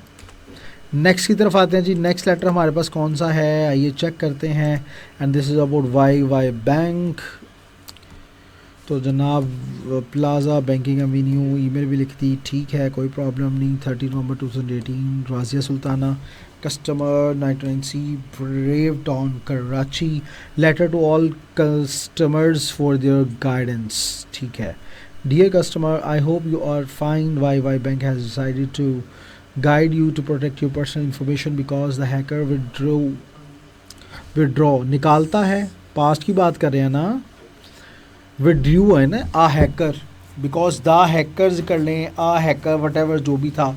नेक्स्ट की तरफ आते हैं जी। नेक्स्ट लेटर हमारे पास कौन सा है, आइए चेक करते हैं। And this is about Y bank. तो जनाब प्लाजा बैंकिंग एवेन्यू, ईमेल भी लिख दी, ठीक है कोई प्रॉब्लम नहीं। 30 November 2018, Razia Sultana, customer 99C Brave Town Karachi, letter to all customers for their guidance, ठीक है। Dear customer, I hope you are fine. Y bank has decided to guide you to protect your personal information because the hacker withdraw निकालता है, past की बात कर रहे हैं ना, withdrew है ना, आ हैकर, बिकॉज द हैकर्स कर लें, आ हैकर वट एवर जो भी था,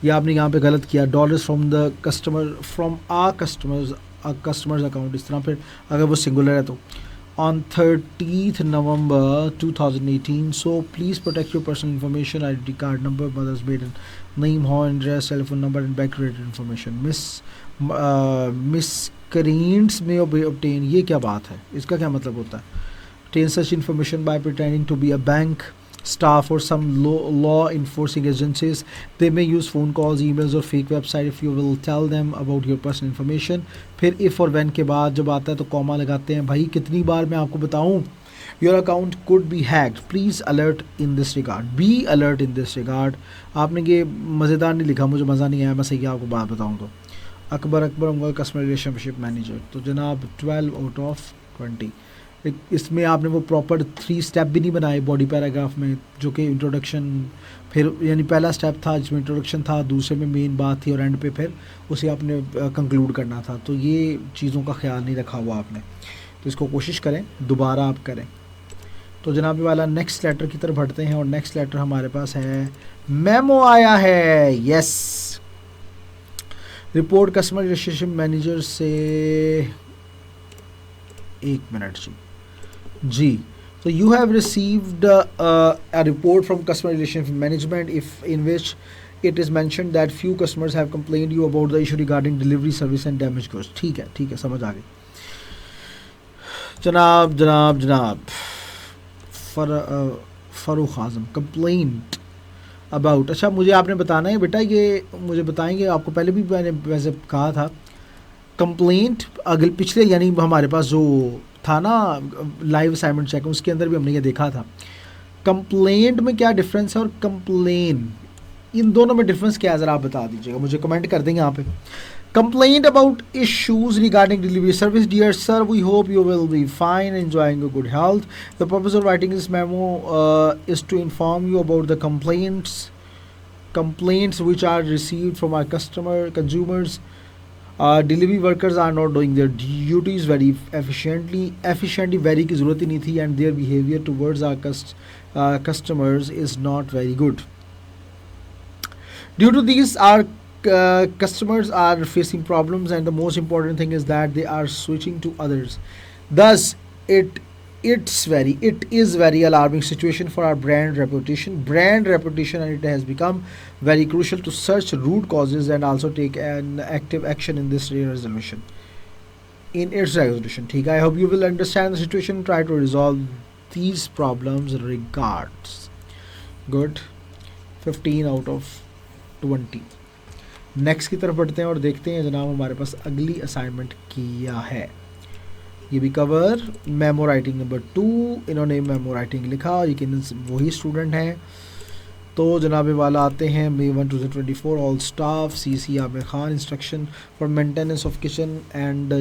ये आपने यहाँ पे गलत किया। Dollars from the customer, from a customers account, इस तरह फिर अगर वो सिंगुलर है तो। on 30th November 2018, so please protect your personal information, identity card number, mother's maiden name, home address, telephone number and bank related information. Miscreants may obtain, ये क्या बात है, इसका क्या मतलब होता है? Obtain such information by pretending to be a bank staff or some law enforcing agencies. They may use phone calls, emails or fake website if you will tell them about your personal information. फिर if और when के बाद जब आता है तो comma लगाते हैं। भाई कितनी बार मैं आपको बताऊं, your account could be hacked, please alert in this regard, be alert in this regard। आपने ये मज़ेदार नहीं लिखा, मुझे मज़ा नहीं आया, मैं सही आपको बात बताऊं तो। अकबर उंगल कस्टमर रिलेशनशिप मैनेजर, तो जनाब 12 आउट ऑफ 20। इसमें आपने वो प्रॉपर 3 स्टेप भी नहीं बनाए बॉडी पैराग्राफ में, जो कि इंट्रोडक्शन, फिर यानी पहला स्टेप था जिसमें इंट्रोडक्शन था, दूसरे में मेन बात थी और एंड पे फिर उसे आपने कंक्लूड करना था। तो ये चीज़ों का ख्याल नहीं रखा हुआ आपने, तो इसको कोशिश करें दोबारा आप करें। तो जनाब वाला नेक्स्ट लेटर की तरफ बढ़ते हैं और नेक्स्ट लेटर हमारे पास है, मेमो आया है, yes. Report customer relationship manager से, एक मिनट जी। So you have received a report from customer relationship management in which it is mentioned that few customers have complained you about the issue regarding delivery service and damaged goods। ठीक है समझ आ गई। जनाब फरूख आजम, complaint about, अच्छा मुझे आपने बताना है बेटा, ये मुझे बताएंगे, आपको पहले भी मैंने वैसे कहा था। कंप्लेंट अगले पिछले यानी हमारे पास जो था ना लाइव असाइनमेंट चेक, उसके अंदर भी हमने ये देखा था। कंप्लेंट में क्या डिफरेंस है और कंप्लेन, इन दोनों में डिफरेंस क्या है ज़रा आप बता दीजिएगा, मुझे कमेंट कर देंगे यहाँ पे। Complaint about issues regarding delivery service. Dear sir, we hope you will be fine, enjoying your good health. The purpose of writing this memo is to inform you about the complaints which are received from our consumers. Delivery workers are not doing their duties very efficiently very की ज़रूरत ही नहीं थी, and their behavior towards our customers is not very good. Due to these, our customers are facing problems, and the most important thing is that they are switching to others. Thus, it is very alarming situation for our brand reputation, and it has become very crucial to search root causes and also take an active action in this resolution. ठीक है, I hope you will understand the situation, try to resolve these problems. Regards. Good. 15 out of 20. Next की तरफ बढ़ते हैं और देखते हैं जनाब हमारे पास अगली असाइनमेंट क्या है। ये भी कवर मेमो राइटिंग नंबर 2, इन्होंने मेमो राइटिंग लिखा, लेकिन वही स्टूडेंट हैं। तो जनाब वाला आते हैं May 1, 2024, all staff, CC Aamir Khan, instruction for maintenance of kitchen and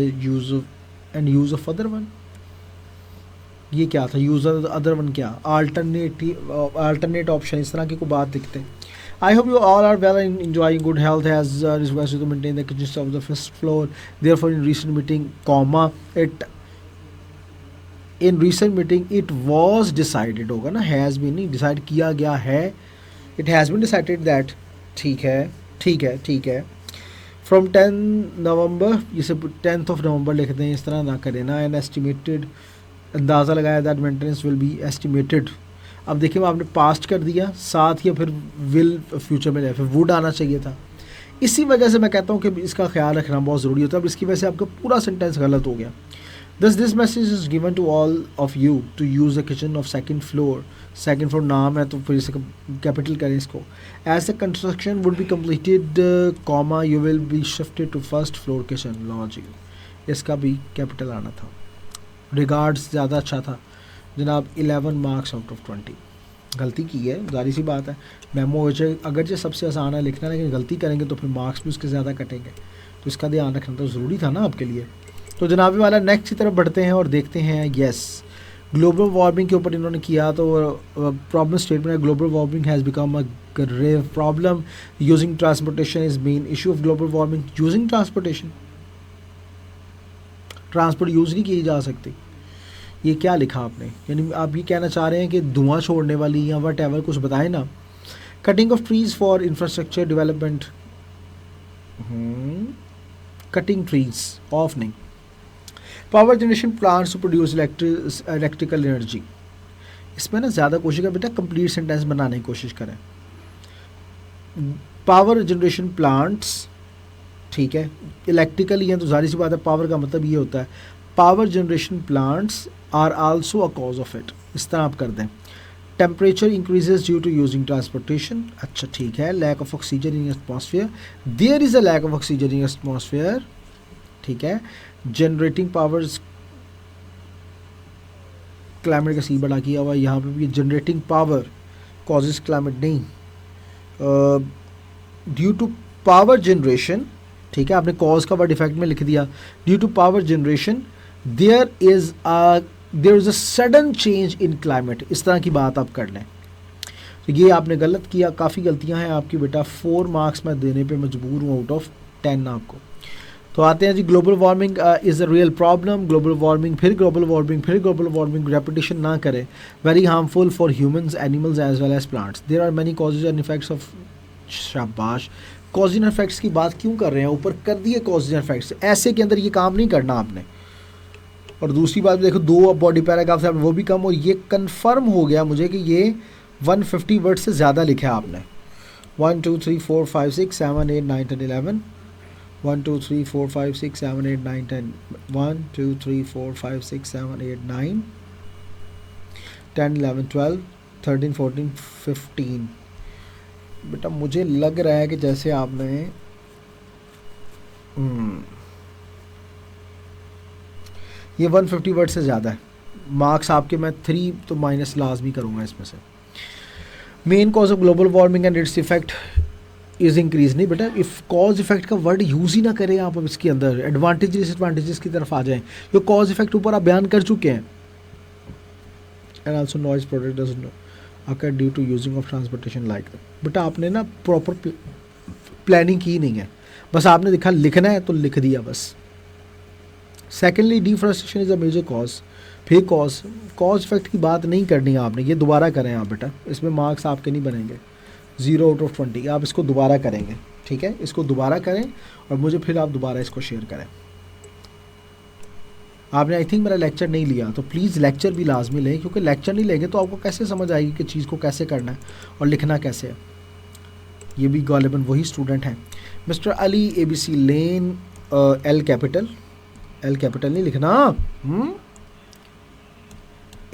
use of other one. ये क्या था, यूज़ अदर वन, क्या अल्टरनेट ऑप्शन, इस तरह की कोई बात दिखते हैं। I hope you all are well and enjoying good health as requested to maintain the kitchen of the first floor. Therefore, in recent meeting, it was decided, होगा ना, has been नहीं, decide किया गया है, it has been decided that, ठीक है from 10 November, इसे 10th of November लिखते हैं, इस तरह ना करें ना, and estimated, अंदाज़ा लगाया that maintenance will be estimated। अब देखिए आपने पास्ट कर दिया, साथ या फिर विल फ्यूचर में, फिर वुड आना चाहिए था। इसी वजह से मैं कहता हूँ कि इसका ख्याल रखना बहुत ज़रूरी होता है। अब इसकी वजह से आपका पूरा सेंटेंस गलत हो गया। Thus this message is given to all of you to use the kitchen of second floor. Second floor नाम है तो फिर इसे कैपिटल करें इसको. As the construction would be completed, comma you will be shifted to first floor kitchen. लो जी, इसका भी capital आना था. रिगार्ड्स ज़्यादा अच्छा था जनाब. 11 मार्क्स आउट ऑफ 20. गलती की है, जारी सी बात है. मेमो अगर जो सबसे आसान है लिखना, लेकिन गलती करेंगे तो फिर मार्क्स भी उसके ज़्यादा कटेंगे. तो इसका ध्यान रखना तो ज़रूरी था ना आपके लिए. तो जनाब वाला नेक्स्ट की तरफ बढ़ते हैं और देखते हैं. यस, ग्लोबल वार्मिंग के ऊपर इन्होंने किया. तो प्रॉब्लम स्टेटमेंट है, global warming has become a grave problem. Using transportation is main issue of global warming. Using transportation, transport use नहीं की जा सकती. ये क्या लिखा आपने? यानी आप ये कहना चाह रहे हैं कि धुआं छोड़ने वाली या वट एवर कुछ बताएं ना. Cutting of trees for infrastructure development. Cutting trees of नहीं. Power generation plants to produce electrical energy. इसमें ना ज़्यादा कोशिश करें बेटा, कंप्लीट सेंटेंस बनाने की कोशिश करें. पावर जनरेशन प्लांट्स, ठीक है, इलेक्ट्रिकल ही है तो जाहिर सी बात है पावर का मतलब ये होता है. Power generation plants are also a cause of it. इस तरह आप कर दें. Temperature increases due to using transportation. अच्छा ठीक है. Lack of oxygen in atmosphere. There is a lack of oxygen in atmosphere. ठीक है. जनरेटिंग पावर्स, क्लाइमेट का सी बड़ा किया हुआ यहाँ पे भी. जनरेटिंग पावर कॉजेज क्लाइमेट नहीं. ड्यू टू पावर जनरेशन, ठीक है, आपने कॉज का वर्ड इफेक्ट में लिख दिया. Due to power generation there is a sudden change in climate. इस तरह की बात आप कर लें. तो ये आपने गलत किया. काफ़ी गलतियां हैं आपकी बेटा. 4 मार्क्स मैं देने पे मजबूर हूँ आउट ऑफ 10 आपको. तो आते हैं जी. Global warming is a real problem. Global warming, फिर ग्लोबल वार्मिंग, फिर ग्लोबल वार्मिंग. रेपिटेशन ना करें. Very harmful for humans, animals as well as plants. There are many causes and effects of. शाबाश. कॉज एंड इफेक्ट्स की बात क्यों कर रहे हैं? ऊपर कर दिए कॉज एंड इफेक्ट्स. ऐसे के अंदर ये काम नहीं करना आपने. और दूसरी बात देखो, 2 बॉडी पैराग्राफ्स हैं वो भी कम. और ये कन्फर्म हो गया मुझे कि ये 150 वर्ड से ज़्यादा लिखा है आपने. 1 2 3 4 5 6 7 8 9 10 11. 1 2 3 4 5 6 7 8 9 10. 1 2 3 4 5 6 7 8 9 10 11 12 13 14 15. बेटा मुझे लग रहा है कि जैसे आपने ये 150 वर्ड से ज़्यादा है. मार्क्स आपके मैं 3 तो माइनस लाजमी करूँगा इसमें से. Main cause of global warming and its effect is increase. नहीं बेटा, इफ कॉज इफेक्ट का वर्ड यूज़ ही ना करें आप. अब इसके अंदर एडवांटेज डिसएडवांटेजेस की तरफ आ जाएं. जो कॉज इफेक्ट ऊपर आप बयान कर चुके हैं. And also noise product doesn't occur due to using of transportation like. बेटा आपने ना प्रॉपर प्लानिंग की नहीं है. बस आपने देखा लिखना है तो लिख दिया बस. Secondly, deforestation is a major cause. फिर कॉज इफेक्ट की बात नहीं करनी है आपने. ये दोबारा करें आप बेटा. इसमें मार्क्स आपके नहीं बनेंगे. 0 आउट ऑफ 20. आप इसको दोबारा करेंगे. ठीक है, इसको दोबारा करें और मुझे फिर आप दोबारा इसको शेयर करें. आपने आई थिंक मेरा लेक्चर नहीं लिया तो प्लीज़ लेक्चर भी लाजमी लें. क्योंकि लेक्चर नहीं लेंगे तो आपको कैसे समझ आएगी कि चीज़ को कैसे करना है और लिखना कैसे है. ये भी गालिबन वही स्टूडेंट हैं. Mister Ali, ABC lane, L capital. L capital नहीं लिखना.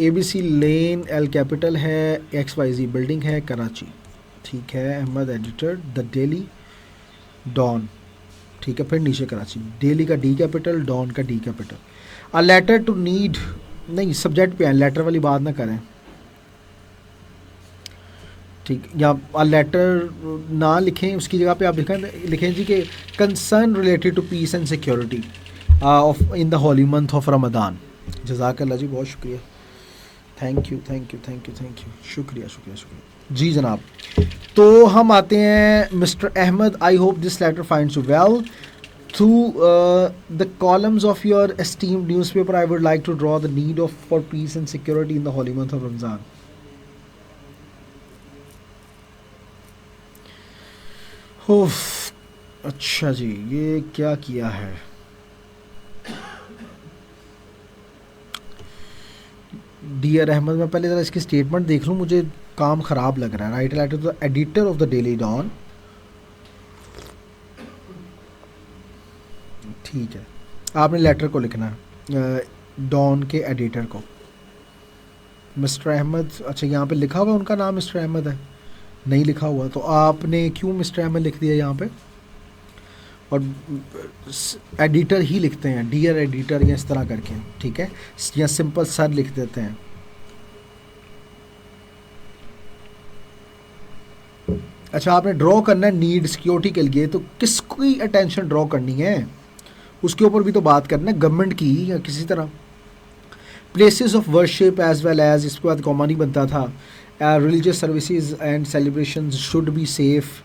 ABC लेन, L कैपिटल है. XYZ बिल्डिंग है, कराची. ठीक है. Ahmad editor, the daily Dawn. ठीक है, फिर नीचे कराची. डेली का D कैपिटल, डॉन का D capital. A letter to need, नहीं सब्जेक्ट पे है, लेटर वाली बात ना करें. ठीक, या अ लेटर ना लिखें, उसकी जगह पे आप लिखें जी कि concern related to peace and security of in the holy month of Ramadan. जज़ाकल्लाह जी, बहुत शुक्रिया. Thank you. शुक्रिया. जी जनाब. तो हम आते हैं mister Ahmad. I hope this letter finds you well. Through the columns of your esteemed newspaper, I would like to draw the need for peace and security in the holy month of Ramzan. अच्छा जी, ये क्या किया है? Dear Ahmad, मैं पहले ज़रा इसकी statement देख लूँ. मुझे काम ख़राब लग रहा है. Write letter to the editor of the daily Dawn. ठीक है, आपने लेटर को लिखना है. डॉन के एडिटर को। मिस्टर अहमद, अच्छा यहाँ पे लिखा हुआ है उनका नाम मिस्टर अहमद है, नहीं लिखा हुआ, तो आपने क्यों मिस्टर अहमद लिख दिया यहाँ पे? और एडिटर ही लिखते हैं, डियर एडिटर या इस तरह करके, ठीक है, या सिंपल सर लिख देते हैं। अच्छा, आपने ड्रॉ करना है नीड सिक्योरिटी के लिए, तो किसकी अटेंशन ड्रॉ करनी है उसके ऊपर भी तो बात करना है, गवर्नमेंट की या किसी तरह। Places of worship as well as, इसके बाद कॉमा नहीं बनता था, religious services and celebrations should be safe.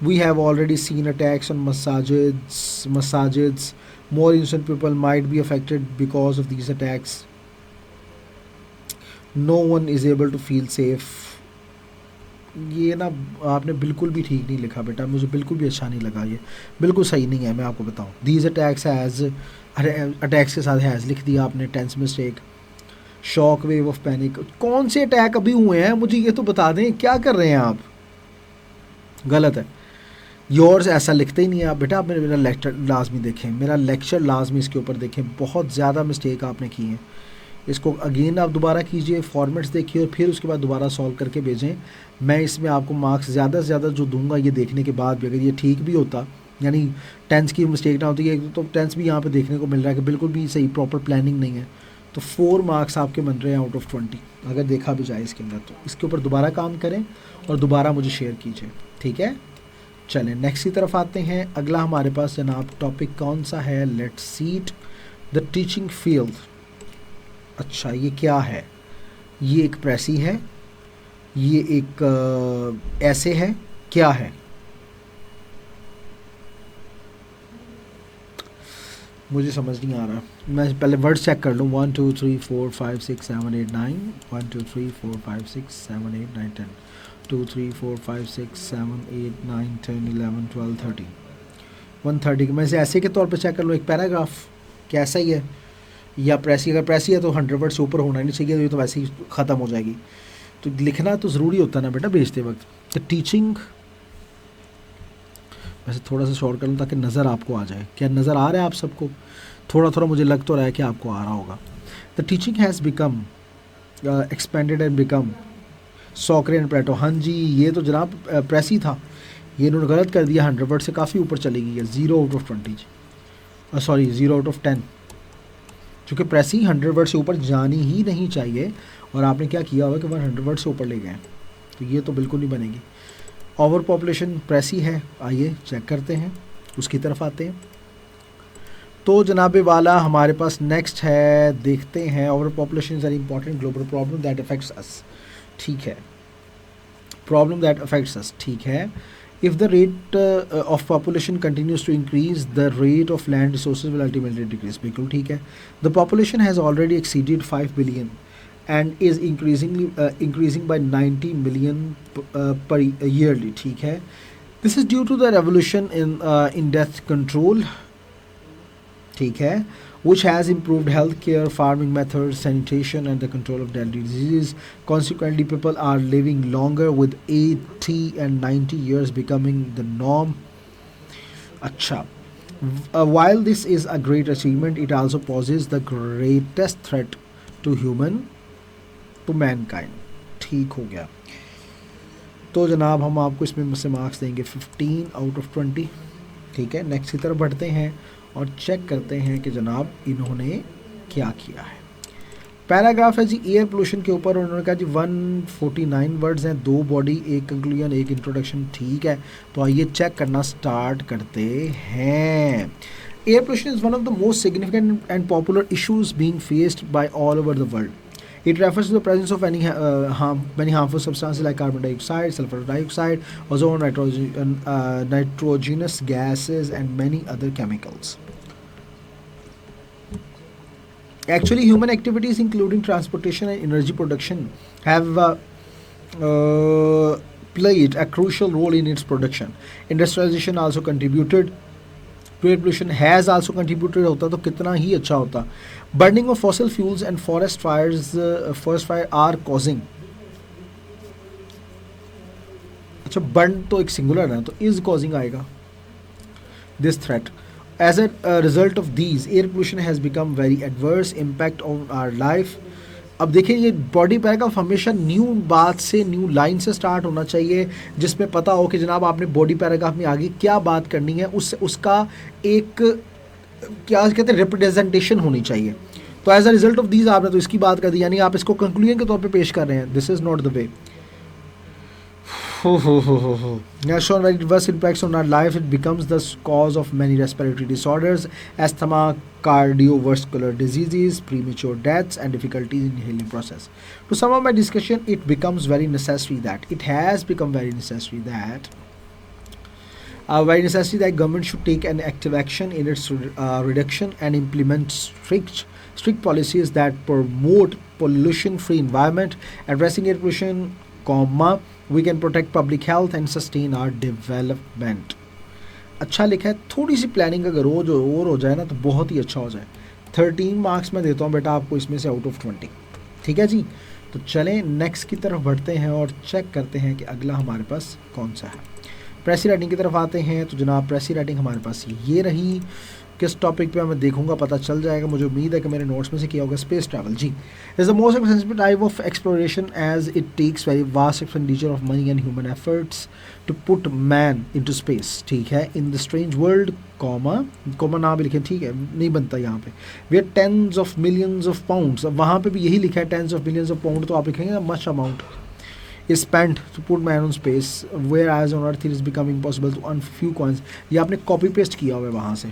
We have already seen attacks on masajids. More innocent people might be affected because of these attacks. No one is able to feel safe. ये ना आपने बिल्कुल भी ठीक नहीं लिखा बेटा, मुझे बिल्कुल भी अच्छा नहीं लगा, ये बिल्कुल सही नहीं है, मैं आपको बताऊँ। These attacks has, अटैक्स के साथ हैज़ लिख दिया आपने, tense mistake. Shock wave of panic, कौन से अटैक अभी हुए हैं मुझे ये तो बता दें, क्या कर रहे हैं आप? गलत है। योर्स ऐसा लिखते ही नहीं है आप बेटा, आप मेरा लेक्चर लाजमी देखें, मेरा लेक्चर लाजमी इसके ऊपर देखें, बहुत ज़्यादा मिस्टेक आपने की है। इसको अगेन आप दोबारा कीजिए, फॉर्मेट्स देखिए और फिर उसके बाद दोबारा सॉल्व करके भेजें। मैं इसमें आपको मार्क्स ज़्यादा से ज़्यादा जो दूंगा ये देखने के बाद भी, अगर ये ठीक भी होता, यानी टेंस की मिस्टेक ना होती है, तो टेंस भी यहाँ पे देखने को मिल रहा है कि बिल्कुल भी सही प्रॉपर प्लानिंग नहीं है, तो 4 मार्क्स आपके बन रहे हैं आउट ऑफ 20 अगर देखा भी जाए इसके अंदर। तो इसके ऊपर दोबारा काम करें और दोबारा मुझे शेयर कीजिए, ठीक है। चलें नेक्स्ट की तरफ आते हैं। अगला हमारे पास जनाब टॉपिक कौन सा है? Let's seat the teaching field. अच्छा, ये क्या है? ये एक प्रेसी है, ये एक ऐसे है, क्या है? मुझे समझ नहीं आ रहा, मैं पहले वर्ड चेक कर लूँ। 1 2 3 4 5 6 7 8 9 1 2 3 4 5 6 7 8 9 10 2 3 4 5 6 7 8 9 10 11 12 13 130 मैं इसे ऐसे के तौर पे चेक कर लूँ। एक पैराग्राफ कैसा ही है या प्रेसी? अगर प्रेसी है तो 100 वर्ड से ऊपर होना नहीं चाहिए, तो ये तो वैसे ही ख़त्म हो जाएगी। तो लिखना तो ज़रूरी होता है ना बेटा भेजते वक्त। तो टीचिंग, वैसे थोड़ा सा शॉर्ट कर लूँ ताकि नज़र आपको आ जाए। क्या नज़र आ रहा है आप सबको? थोड़ा थोड़ा मुझे लग तो रहा है कि आपको आ रहा होगा। The teaching has become expended and become Socrates and Plato. हाँ जी, ये तो जनाब प्रेसी था, ये इन्होंने गलत कर दिया, 100 वर्ड से काफ़ी ऊपर चली गई है, 0 out of 20 sorry 0 out of 10, क्योंकि प्रेसी 100 वर्ड से ऊपर जानी ही नहीं चाहिए और आपने क्या किया होगा कि 100 वर्ड से ऊपर ले गए, तो ये तो बिल्कुल नहीं बनेगी। ओवर पॉपुलेशन प्रेसी है, आइए चेक करते हैं, उसकी तरफ आते हैं। तो जनाब वाला हमारे पास नेक्स्ट है, देखते हैं। Over population is an important global problem that affects us, ठीक है, प्रॉब्लम दैट अफेक्ट्स अस, ठीक है। If the rate of population continues to increase, the rate of land resources will ultimately decrease. बिल्कुल ठीक है। The population has already exceeded 5 billion and is increasing by 90 million per yearly. ठीक है। This is due to the revolution in death control. ठीक है, which has improved healthcare, farming methods, sanitation, and the control of deadly diseases. Consequently, people are living longer, with 80 and 90 years becoming the norm. अच्छा, while this is a great achievement, it also poses the greatest threat to mankind. ठीक हो गया। तो जनाब हम आपको इसमें से मार्क्स देंगे 15 आउट ऑफ 20, ठीक है। नेक्स्ट की तरफ बढ़ते हैं और चेक करते हैं कि जनाब इन्होंने क्या किया है। पैराग्राफ है जी एयर पोल्यूशन के ऊपर, उन्होंने कहा जी 149 वर्ड्स हैं, 2 बॉडी, 1 कंक्लूजन, 1 इंट्रोडक्शन, ठीक है। तो आइए चेक करना स्टार्ट करते हैं। Air pollution is one of the most significant and popular issues being faced by all over the world. It refers to the presence of many harmful substances like carbon dioxide, sulfur dioxide, ozone, nitrogenous gases, and many other chemicals. Actually, human activities, including transportation and energy production, have played a crucial role in its production. Industrialization also contributed. Air pollution has also contributed होता तो कितना ही अच्छा होता. Burning of fossil fuels and forest fire are causing. अच्छा, burn तो एक singular है तो is causing आएगा. This threat As a result of these, air pollution has become very adverse impact on our life. अब देखिए ये बॉडी पैराग्राफ हमेशा न्यू बात से, न्यू लाइन से स्टार्ट होना चाहिए, जिसमें पता हो कि जनाब आपने बॉडी पैराग्राफ में आगे क्या बात करनी है, उसका एक क्या कहते हैं रिप्रेजेंटेशन होनी चाहिए। तो as a result of these आपने तो इसकी बात कर दी, यानी आप इसको कंक्लूजन के तौर पे पेश कर रहे हैं। This is not the way. Has shown very diverse impacts on our life. It becomes the cause of many respiratory disorders, asthma, cardiovascular diseases, premature deaths, and difficulties in healing process. To sum up my discussion, it becomes very necessary that it has become very necessary that government should take an active action in its reduction and implement strict policies that promote pollution-free environment, addressing air pollution, we can protect public health and sustain our development. अच्छा लिखा है, थोड़ी सी planning अगर रोज और हो जाए ना तो बहुत ही अच्छा हो जाए। 13 मार्क्स मैं देता हूँ बेटा आपको इसमें से आउट ऑफ 20। ठीक है जी, तो चलें नेक्स्ट की तरफ बढ़ते हैं और चेक करते हैं कि अगला हमारे पास कौन सा है। प्रेसी राइटिंग की तरफ आते हैं। तो जनाब प्रेसी राइटिंग हमारे पास ये रही। किस टॉपिक पे मैं देखूंगा पता चल जाएगा, मुझे उम्मीद है कि मेरे नोट्स में से किया होगा। स्पेस ट्रैवल जी is the most expensive type of exploration as it takes very vast expenditure of money and human efforts to put man into space. ठीक है, in the strange world comma ना भी लिखे, ठीक है नहीं बनता यहाँ पे। We are tens of millions of pounds, अब वहाँ पे भी यही लिखा है tens of millions of pound, तो आप लिखेंगे much amount is spent to put man on space, whereas on earth it is becoming possible to earn few coins। ये आपने कॉपी पेस्ट किया हुआ है वहाँ से,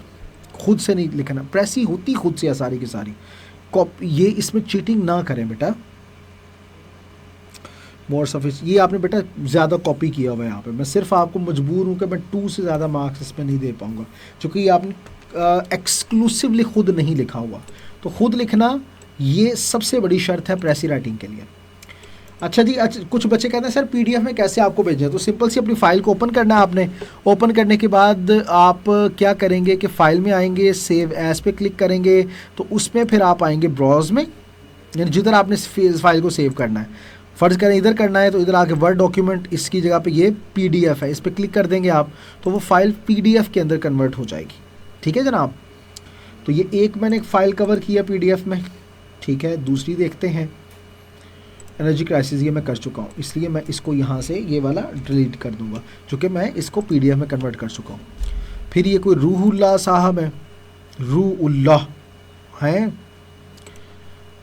खुद से नहीं लिखना। प्रेसी होती खुद से है सारी की सारी, ये इसमें चीटिंग ना करें बेटा। मोर सफिश ये आपने बेटा ज़्यादा कॉपी किया हुआ है यहाँ पे। मैं सिर्फ आपको मजबूर हूँ कि मैं 2 से ज़्यादा मार्क्स इसमें नहीं दे पाऊँगा, क्योंकि आपने एक्सक्लूसिवली खुद नहीं लिखा हुआ। तो खुद लिखना ये सबसे बड़ी शर्त है प्रेसी राइटिंग के लिए। अच्छा जी, अच्छा कुछ बच्चे कहते हैं सर पीडीएफ में कैसे आपको भेजें। तो सिंपल सी अपनी फ़ाइल को ओपन करना है आपने। ओपन करने के बाद आप क्या करेंगे कि फ़ाइल में आएंगे, सेव एज पे क्लिक करेंगे, तो उसमें फिर आप आएंगे ब्राउज़ में, यानी जिधर आपने फ़ाइल को सेव करना है। फ़र्ज़ करें इधर करना है तो इधर आके वर्ड डॉक्यूमेंट, इसकी जगह पे ये पीडीएफ है, इस पर क्लिक कर देंगे आप, तो वो फ़ाइल पीडीएफ के अंदर कन्वर्ट हो जाएगी। ठीक है जनाब, तो ये एक मैंने एक फ़ाइल कवर किया पीडीएफ में। ठीक है, दूसरी देखते हैं। एनर्जी क्राइसिस ये मैं कर चुका हूँ, इसलिए मैं इसको यहाँ से ये वाला डिलीट कर दूँगा, चूँकि मैं इसको पीडीएफ में कन्वर्ट कर चुका हूँ। फिर ये कोई रूहुल्लाह साहब है, रूहुल्लाह हैं,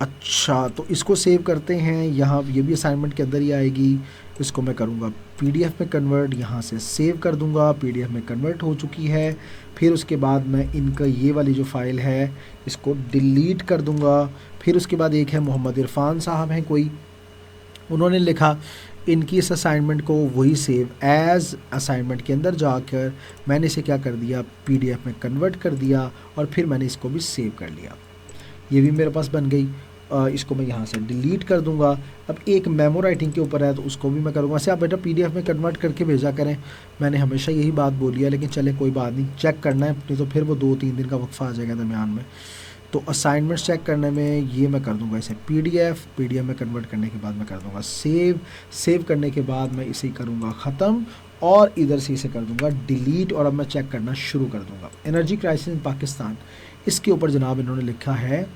अच्छा तो इसको सेव करते हैं यहाँ, ये भी असाइनमेंट के अंदर ही आएगी। इसको मैं करूँगा पीडीएफ में कन्वर्ट, यहाँ से सेव कर दूँगा, पीडीएफ में कन्वर्ट हो चुकी है। फिर उसके बाद मैं इनका ये वाली जो फ़ाइल है इसको डिलीट कर दूँगा। फिर उसके बाद एक है मोहम्मद इरफान साहब हैं कोई, उन्होंने लिखा इनकी इस असाइनमेंट को वही सेव एज असाइनमेंट के अंदर जाकर मैंने इसे क्या कर दिया पीडीएफ में कन्वर्ट कर दिया, और फिर मैंने इसको भी सेव कर लिया। ये भी मेरे पास बन गई। इसको मैं यहाँ से डिलीट कर दूँगा। अब एक मेमो राइटिंग के ऊपर है तो उसको भी मैं करूँगा। वैसे आप बेटा पीडीएफ में कन्वर्ट करके भेजा करें, मैंने हमेशा यही बात बोली है, लेकिन चले कोई बात नहीं, चेक करना है नहीं तो फिर वो 2-3 दिन का वक्फा आ जाएगा दरमियान में। तो असाइनमेंट्स चेक करने में ये मैं कर दूंगा इसे पीडीएफ में कन्वर्ट करने के बाद मैं कर दूंगा सेव करने के बाद मैं इसे करूंगा ख़त्म, और इधर से इसे कर दूंगा डिलीट, और अब मैं चेक करना शुरू कर दूंगा। एनर्जी क्राइसिस इन पाकिस्तान, इसके ऊपर जनाब इन्होंने लिखा है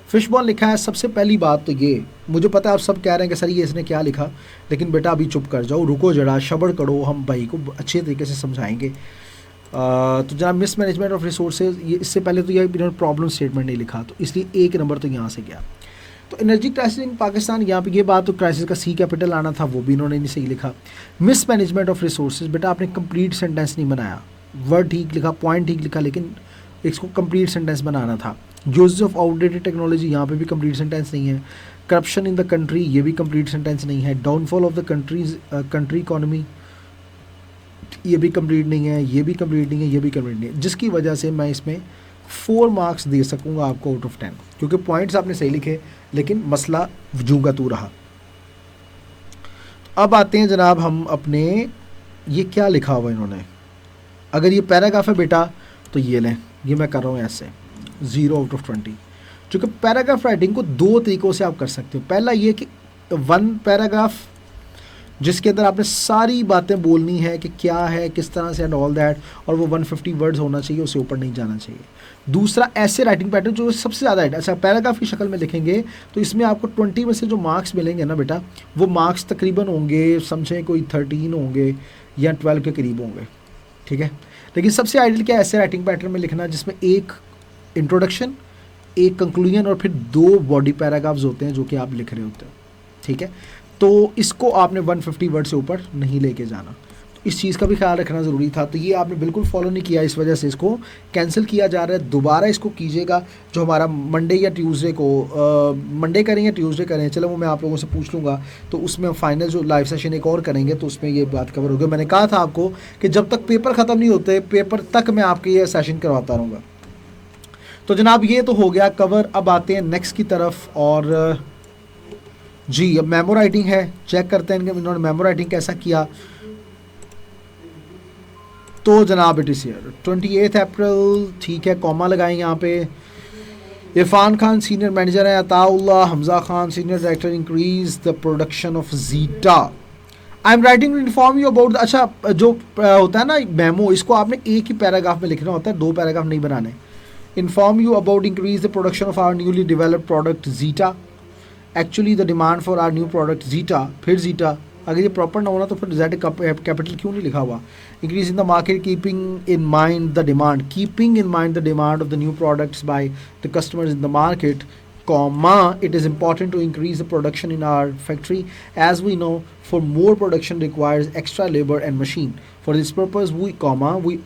फिशबॉल लिखा है। सबसे पहली बात तो ये, मुझे पता है आप सब कह रहे हैं कि सर ये इसने क्या लिखा, लेकिन बेटा अभी चुप कर जाओ, रुको जरा, शबर करो, हम भाई को अच्छे तरीके से समझाएंगे। तो जनाब मिस मैनेजमेंट ऑफ रिसोर्सेज, ये इससे पहले तो ये इन्होंने प्रॉब्लम स्टेटमेंट नहीं लिखा, तो इसलिए 1 नंबर तो यहाँ से गया। तो एनर्जी क्राइसिस इन पाकिस्तान, यहाँ पे ये बात तो क्राइसिस का सी कैपिटल आना था, वो भी इन्होंने नहीं सही लिखा। मिस मैनेजमेंट ऑफ रिसोर्सेज, बेटा आपने कंप्लीट सेंटेंस नहीं बनाया, वर्ड ठीक लिखा, पॉइंट ठीक लिखा, लेकिन इसको कंप्लीट सेंटेंस बनाना था। यूज ऑफ आउटडेटेड टेक्नोलॉजी, यहाँ पे भी कंप्लीट सेंटेंस नहीं है। करप्शन इन द कंट्री, ये भी कंप्लीट सेंटेंस नहीं है। Downfall of the country economy, ये भी कंप्लीट नहीं है, ये भी कंप्लीट नहीं है, ये भी कंप्लीट नहीं है, जिसकी वजह से मैं इसमें 4 मार्क्स दे सकूंगा आपको आउट ऑफ 10, क्योंकि पॉइंट्स आपने सही लिखे लेकिन मसला जूंगा तू रहा। अब आते हैं जनाब हम अपने, ये क्या लिखा हुआ इन्होंने, अगर ये पैराग्राफ है बेटा तो ये लें, ये मैं कर रहा हूँ ऐसे 0 आउट ऑफ 20, क्योंकि पैराग्राफ राइटिंग को 2 तरीक़ों से आप कर सकते हो। पहला ये कि 1 पैराग्राफ जिसके अंदर आपने सारी बातें बोलनी है कि क्या है, किस तरह से एंड ऑल दैट, और वो 150 वर्ड्स होना चाहिए, उससे ऊपर नहीं जाना चाहिए। दूसरा ऐसे राइटिंग पैटर्न जो सबसे ज़्यादा है, अच्छा पैराग्राफ की शक्ल में लिखेंगे तो इसमें आपको 20 में से जो मार्क्स मिलेंगे ना बेटा, वो मार्क्स तकरीबन होंगे, समझें कोई 13 होंगे या 12 के करीब होंगे, ठीक है। लेकिन सबसे आइडियल क्या है, ऐसे राइटिंग पैटर्न में लिखना जिसमें एक इंट्रोडक्शन, एक कंक्लूजन और फिर 2 बॉडी पैराग्राफ्स होते हैं जो कि आप लिख रहे होते हैं, ठीक है। तो इसको आपने 150 वर्ड से ऊपर नहीं लेके जाना, तो इस चीज़ का भी ख्याल रखना ज़रूरी था। तो ये आपने बिल्कुल फॉलो नहीं किया, इस वजह से इसको कैंसिल किया जा रहा है। दोबारा इसको कीजिएगा, जो हमारा मंडे या ट्यूसडे को, मंडे करें या ट्यूसडे करें, चलो वो मैं आप लोगों से पूछ लूँगा, तो उसमें फाइनल जो लाइव सेशन एक और करेंगे तो उसमें ये बात कवर होगी। मैंने कहा था आपको कि जब तक पेपर ख़त्म नहीं होते, पेपर तक मैं आपके ये सेशन करवाता रहूँगा। तो जनाब ये तो हो गया कवर। अब आते हैं नेक्स्ट की तरफ, और जी अब मेमो राइटिंग है, चेक करते हैं इन्होंने मेमो राइटिंग कैसा किया। तो जनाब इट इज़ हियर 28 अप्रैल, ठीक है, कॉमा लगाएं यहाँ पे। इरफान खान सीनियर मैनेजर है, Ataullah Hamza Khan senior director, increase the production of zeta. I am writing to inform you about, अच्छा जो होता है ना मेमो, इसको आपने एक ही पैराग्राफ में लिखना होता है, 2 पैराग्राफ नहीं बनाने। Inform you about increase the production of our newly developed product zeta, actually the demand for our new product zeta, फिर जीटा, अगर ये प्रॉपर ना होना तो फिर जेड कैपिटल क्यों नहीं लिखा हुआ। Increase in the market keeping in mind the demand, keeping in mind the demand of the new products by the customers in the market, comma, it is important to increase the production in our factory, as we know for more production requires extra labor and machine. For this purpose we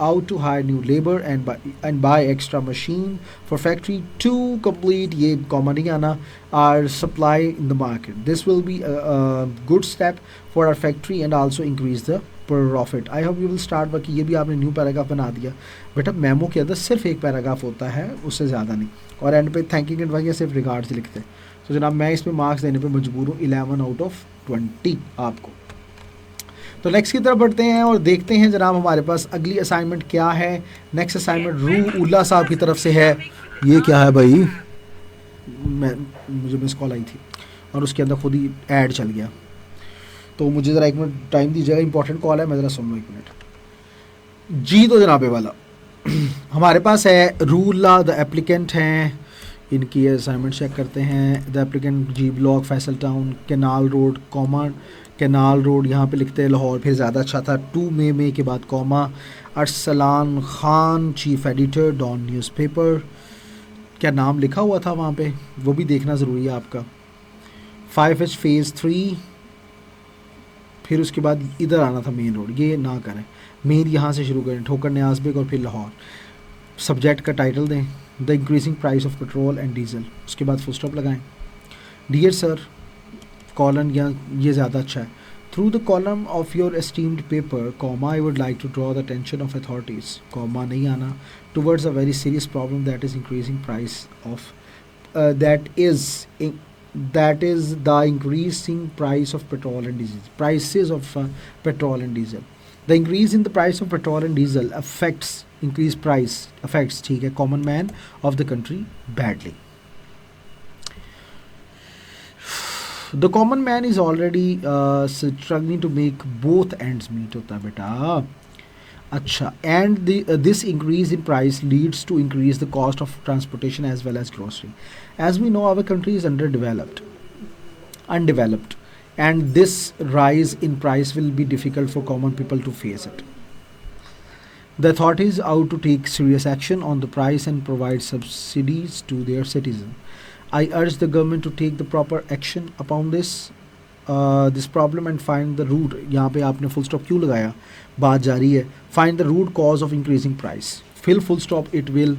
out to hire new labor and buy extra machine for factory to complete ye comma nahi aana our supply in the market. This will be a good step for our factory and also increase the profit. I hope you will start working. ये भी आपने new paragraph बना दिया बेटा। Memo के अंदर सिर्फ एक पैराग्राफ होता है, उससे ज़्यादा नहीं, और एंड पे थैंकिंग एंड वगैरह सिर्फ रिगार्ड्स लिखते हैं। तो जनाब मैं इसमें मार्क्स देने पे मजबूर हूँ, 11 आउट ऑफ 20 आपको। तो नेक्स्ट की तरफ बढ़ते हैं और देखते हैं जनाब हमारे पास अगली असाइनमेंट क्या है। नेक्स्ट असाइनमेंट रू उल्ला साहब की तरफ से है। ये क्या है भाई, मुझे मिस कॉल आई थी और उसके अंदर खुद ही ऐड चल गया, तो मुझे ज़रा 1 मिनट टाइम दीजिएगा, इंपॉर्टेंट कॉल है, मैं ज़रा सुन लूँ 1 मिनट जी। तो जनाब वाला हमारे पास है रूला, द एप्लीकेंट हैं, इनकी असाइनमेंट चेक करते हैं। The applicant G block, Faisal Town, canal road, comma canal road, यहाँ पे लिखते हैं लाहौर, फिर ज़्यादा अच्छा था 2 मई के बाद comma. Arsalan Khan chief editor, Dawn newspaper, क्या नाम लिखा हुआ था वहाँ पे वो भी देखना ज़रूरी है आपका। 5H फेज़ 3, फिर उसके बाद इधर आना था मेन रोड, ये ना करें, मेन यहाँ से शुरू करें, ठोकर न्याज बेग और फिर लाहौर। सब्जेक्ट का टाइटल दें the increasing price of petrol and diesel, उसके बाद फुल स्टॉप लगाएं। डियर सर, कॉलन या ये ज़्यादा अच्छा है। Through the column of your esteemed paper, comma, I would like to draw the attention of authorities, comma नहीं आना, towards a very serious problem that is increasing price of that is the increasing price of petrol and diesel, prices of petrol and diesel. The increase in the price of petrol and diesel affects ठीक है common man of the country badly. The common man is already struggling to make both ends meet होता है बेटा। अच्छा, and this increase in price leads to increase the cost of transportation as well as grocery. As we know, our country is undeveloped, and this rise in price will be difficult for common people to face it. The authorities ought to take serious action on the price and provide subsidies to their citizens. I urge the government to take the proper action upon this problem and find the root. यहाँ पे आपने full stop क्यों लगाया, बात जारी है। Find the root cause of increasing price. Fill full stop it will.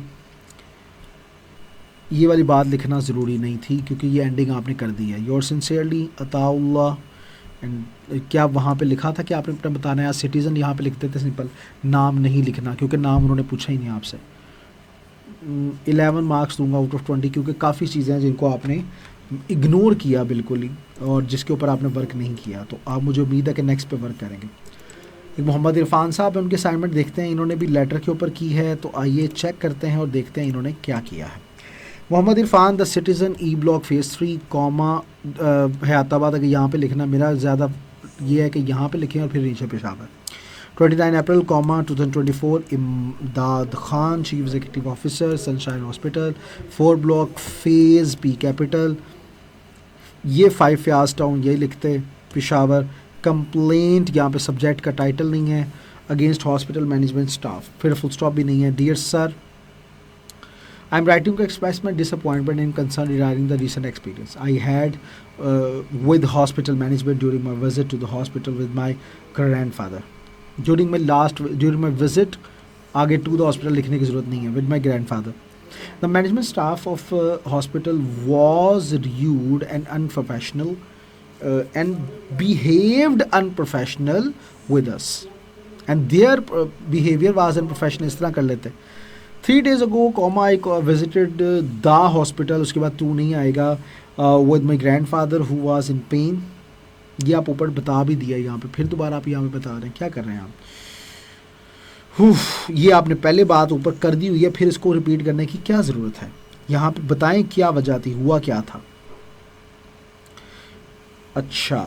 ये वाली बात लिखना ज़रूरी नहीं थी क्योंकि ये एंडिंग आपने कर दी है। योर सिंसियरली अताउल्लाह, एंड क्या वहाँ पे लिखा था कि आपने अपना बताना है सिटीज़न, यहाँ पे लिखते थे सिंपल, नाम नहीं लिखना क्योंकि नाम उन्होंने पूछा ही नहीं आपसे। 11 मार्क्स दूंगा आउट ऑफ 20 क्योंकि काफ़ी चीज़ें हैं जिनको आपने इग्नोर किया बिल्कुल ही, और जिसके ऊपर आपने वर्क नहीं किया, तो आप मुझे उम्मीद है कि नेक्स्ट पे वर्क करेंगे। एक मोहम्मद इरफान साहब हैं, उनके असाइनमेंट देखते हैं, इन्होंने भी लेटर के ऊपर की है, तो आइए चेक करते हैं और देखते हैं इन्होंने क्या किया है। Mohammad Irfan, the citizen, E block, phase 3, comma, Hayatabad, अगर यहाँ पे लिखना मेरा ज़्यादा ये है कि यहाँ पे लिखें और फिर नीचे पेशावर। 29 अप्रैल 2024 इमदाद Khan, chief executive officer, sunshine hospital, 4 block, phase P capital, ये 5 फ्याज टाउन, यही लिखते पेशावर। कंप्लेंट, यहाँ पे सब्जेक्ट का टाइटल नहीं है, अगेंस्ट हॉस्पिटल मैनेजमेंट स्टाफ, फिर फुल स्टॉप भी नहीं है। Dear sir, I am writing to express my disappointment and concern regarding the recent experience I had with hospital management during my visit to the hospital with my grandfather. During my visit, आगे to the hospital लिखने की ज़रूरत नहीं है, with my grandfather. The management staff of hospital was rude and unprofessional and behaved unprofessional with us. And their behavior was unprofessional. इस तरह कर लेते। 3 days ago, I visited the hospital. उसके बाद तू नहीं आएगा, with my grandfather who was in pain. ये आप ऊपर बता भी दिया यहाँ पे, फिर दोबारा आप यहाँ पे बता रहे हैं, क्या कर रहे हैं आप? ये आपने पहले बात ऊपर कर दी हुई है, फिर इसको रिपीट करने की क्या ज़रूरत है? यहाँ पे बताएं क्या वजह थी, हुआ क्या था। अच्छा,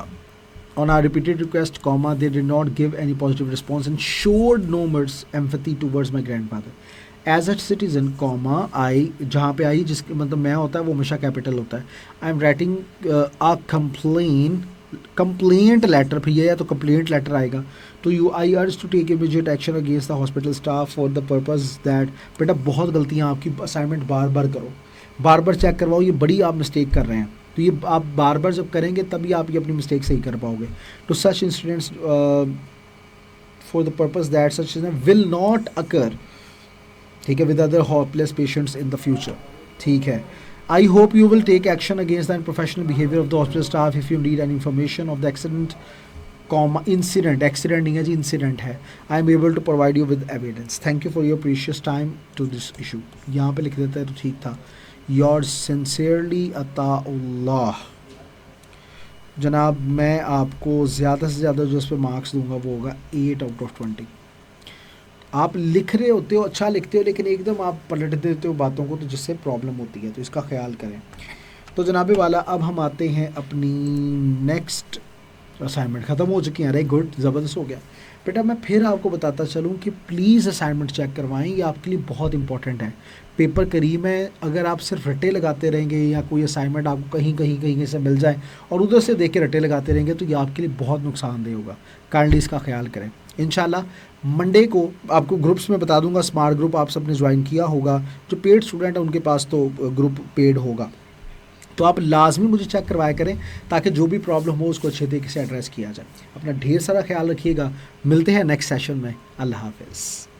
on our repeated request, they did not give any positive response and showed no much empathy towards my grandfather. As a citizen, I, जहाँ पे आई जिसके मतलब मैं होता है वो हमेशा कैपिटल होता है। आई am writing a complaint letter, फिर ये या तो complaint letter आएगा, तो you I urge to take immediate action against the hospital staff for the purpose that, बेटा बहुत गलतियाँ आपकी, असाइनमेंट बार बार करो, बार बार चेक करवाओ, ये बड़ी आप मिस्टेक कर रहे हैं, तो ये आप बार बार जब करेंगे तभी आप ये अपनी मिस्टेक सही कर पाओगे। To such incidents for the purpose that such will not occur, ठीक है, with other hopeless patients in the future, ठीक है। I hope you will take action against the unprofessional behavior of the hospital staff if you need any information of the accident, accident नहीं है जी, incident है। I am able to provide you with evidence. Thank you for your precious time to this issue. यहाँ पे लिख देता है तो ठीक था। Yours sincerely Ataullah. जनाब, मैं आपको ज़्यादा से ज़्यादा जो इस पर मार्क्स दूंगा वो होगा 8 out of 20। आप लिख रहे होते हो, अच्छा लिखते हो, लेकिन एकदम आप पलट देते हो बातों को, तो जिससे प्रॉब्लम होती है, तो इसका ख्याल करें। तो जनाबे वाला, अब हम आते हैं अपनी नेक्स्ट असाइनमेंट। ख़त्म हो चुकी हैं, अरे गुड, ज़बरदस्त हो गया बेटा। मैं फिर आपको बताता चलूँ कि प्लीज़ असाइनमेंट चेक करवाएं, ये आपके लिए बहुत इंपॉर्टेंट है। पेपर करीब है, अगर आप सिर्फ रटे लगाते रहेंगे या कोई असाइनमेंट आपको कहीं से मिल जाए और उधर से देख के रटे लगाते रहेंगे, तो ये आपके लिए बहुत नुकसानदेह होगा। काइंडली इसका ख्याल करें। इंशाल्लाह मंडे को आपको ग्रुप्स में बता दूंगा, स्मार्ट ग्रुप आप सबने ज्वाइन किया होगा, जो पेड स्टूडेंट है उनके पास तो ग्रुप पेड होगा, तो आप लाजमी मुझे चेक करवाया करें ताकि जो भी प्रॉब्लम हो उसको अच्छे तरीके से एड्रेस किया जाए। अपना ढेर सारा ख्याल रखिएगा, मिलते हैं नेक्स्ट सेशन में। अल्लाह हाफ़िज़।